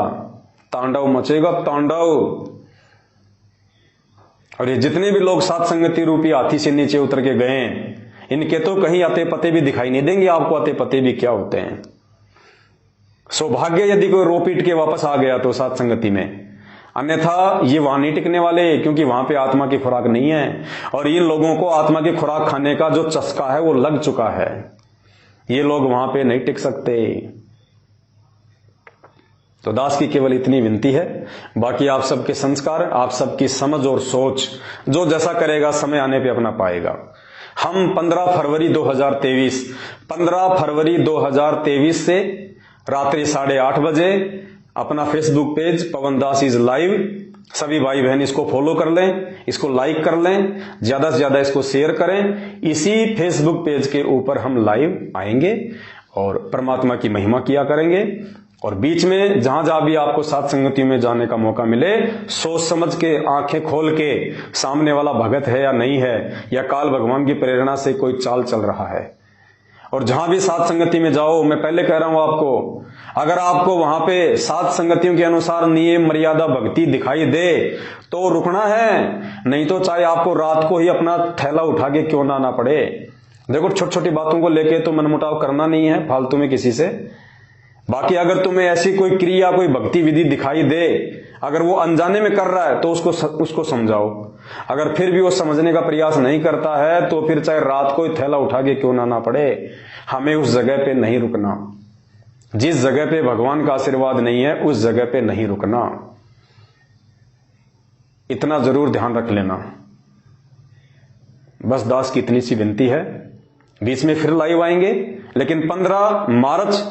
S1: तांडव मचेगा तांडव। और ये जितने भी लोग साध संगति रूपी हाथी से नीचे उतर के गए, इनके तो कहीं अते पते भी दिखाई नहीं देंगे आपको, अते पते भी क्या होते हैं। सौभाग्य यदि कोई रो पीट के वापस आ गया तो साथ संगति में, अन्यथा ये वहां नहीं टिकने वाले, क्योंकि वहां पे आत्मा की खुराक नहीं है। और इन लोगों को आत्मा की खुराक खाने का जो चस्का है वो लग चुका है, ये लोग वहां पे नहीं टिक सकते। तो दास की केवल इतनी विनती है, बाकी आप सबके संस्कार, आप सबकी समझ और सोच, जो जैसा करेगा समय आने पे अपना पाएगा। हम 15 फरवरी 2023 से रात्रि 8:30 बजे अपना Facebook page Pawan Das is live, सभी भाई बहन इसको फॉलो कर लें, इसको लाइक कर लें, ज्यादा से ज्यादा इसको शेयर करें। इसी फेसबुक पेज के ऊपर हम लाइव आएंगे और परमात्मा की महिमा किया करेंगे। और बीच में जहां जहां भी आपको साथ संगति में जाने का मौका मिले, सोच समझ के, आंखें खोल के, सामने वाला भगत है या नहीं है, या काल भगवान की प्रेरणा से कोई चाल चल रहा है। और जहां भी साथ संगति में जाओ, मैं पहले कह रहा हूं आपको, अगर आपको वहां पे साथ संगतियों के अनुसार नियम मर्यादा भक्ति दिखाई दे तो रुकना है, नहीं तो चाहे आपको रात को ही अपना थैला उठा के क्यों ना आना पड़े। देखो, छोटी छोटी बातों को लेके तो मनमुटाव करना नहीं है फालतू में किसी से। बाकी अगर तुम्हें ऐसी कोई क्रिया, कोई भक्ति विधि दिखाई दे, अगर वो अनजाने में कर रहा है तो उसको समझाओ। अगर फिर भी वो समझने का प्रयास नहीं करता है तो फिर चाहे रात को ही थैला उठा के क्यों ना पड़े, हमें उस जगह पे नहीं रुकना। जिस जगह पे भगवान का आशीर्वाद नहीं है उस जगह पे नहीं रुकना, इतना जरूर ध्यान रख लेना। बस दास की इतनी सी विनती है। बीच में फिर लाइव आएंगे, लेकिन 15 मार्च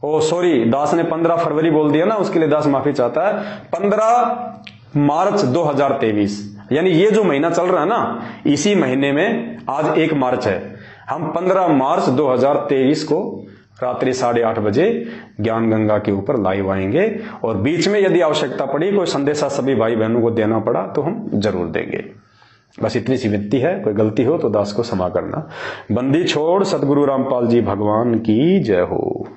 S1: ओ सॉरी, दास ने 15 फरवरी बोल दिया ना, उसके लिए दास माफी चाहता है। 15 मार्च 2023, यानी ये जो महीना चल रहा है ना, इसी महीने में आज 1 मार्च है। हम 15 मार्च 2023 को रात्रि 8:30 बजे ज्ञान गंगा के ऊपर लाइव आएंगे, और बीच में यदि आवश्यकता पड़ी, कोई संदेशा सभी भाई बहनों को देना पड़ा तो हम जरूर देंगे। बस इतनी सी विनती है, कोई गलती हो तो दास को क्षमा करना। बंदी छोड़ सतगुरु रामपाल जी भगवान की जय हो।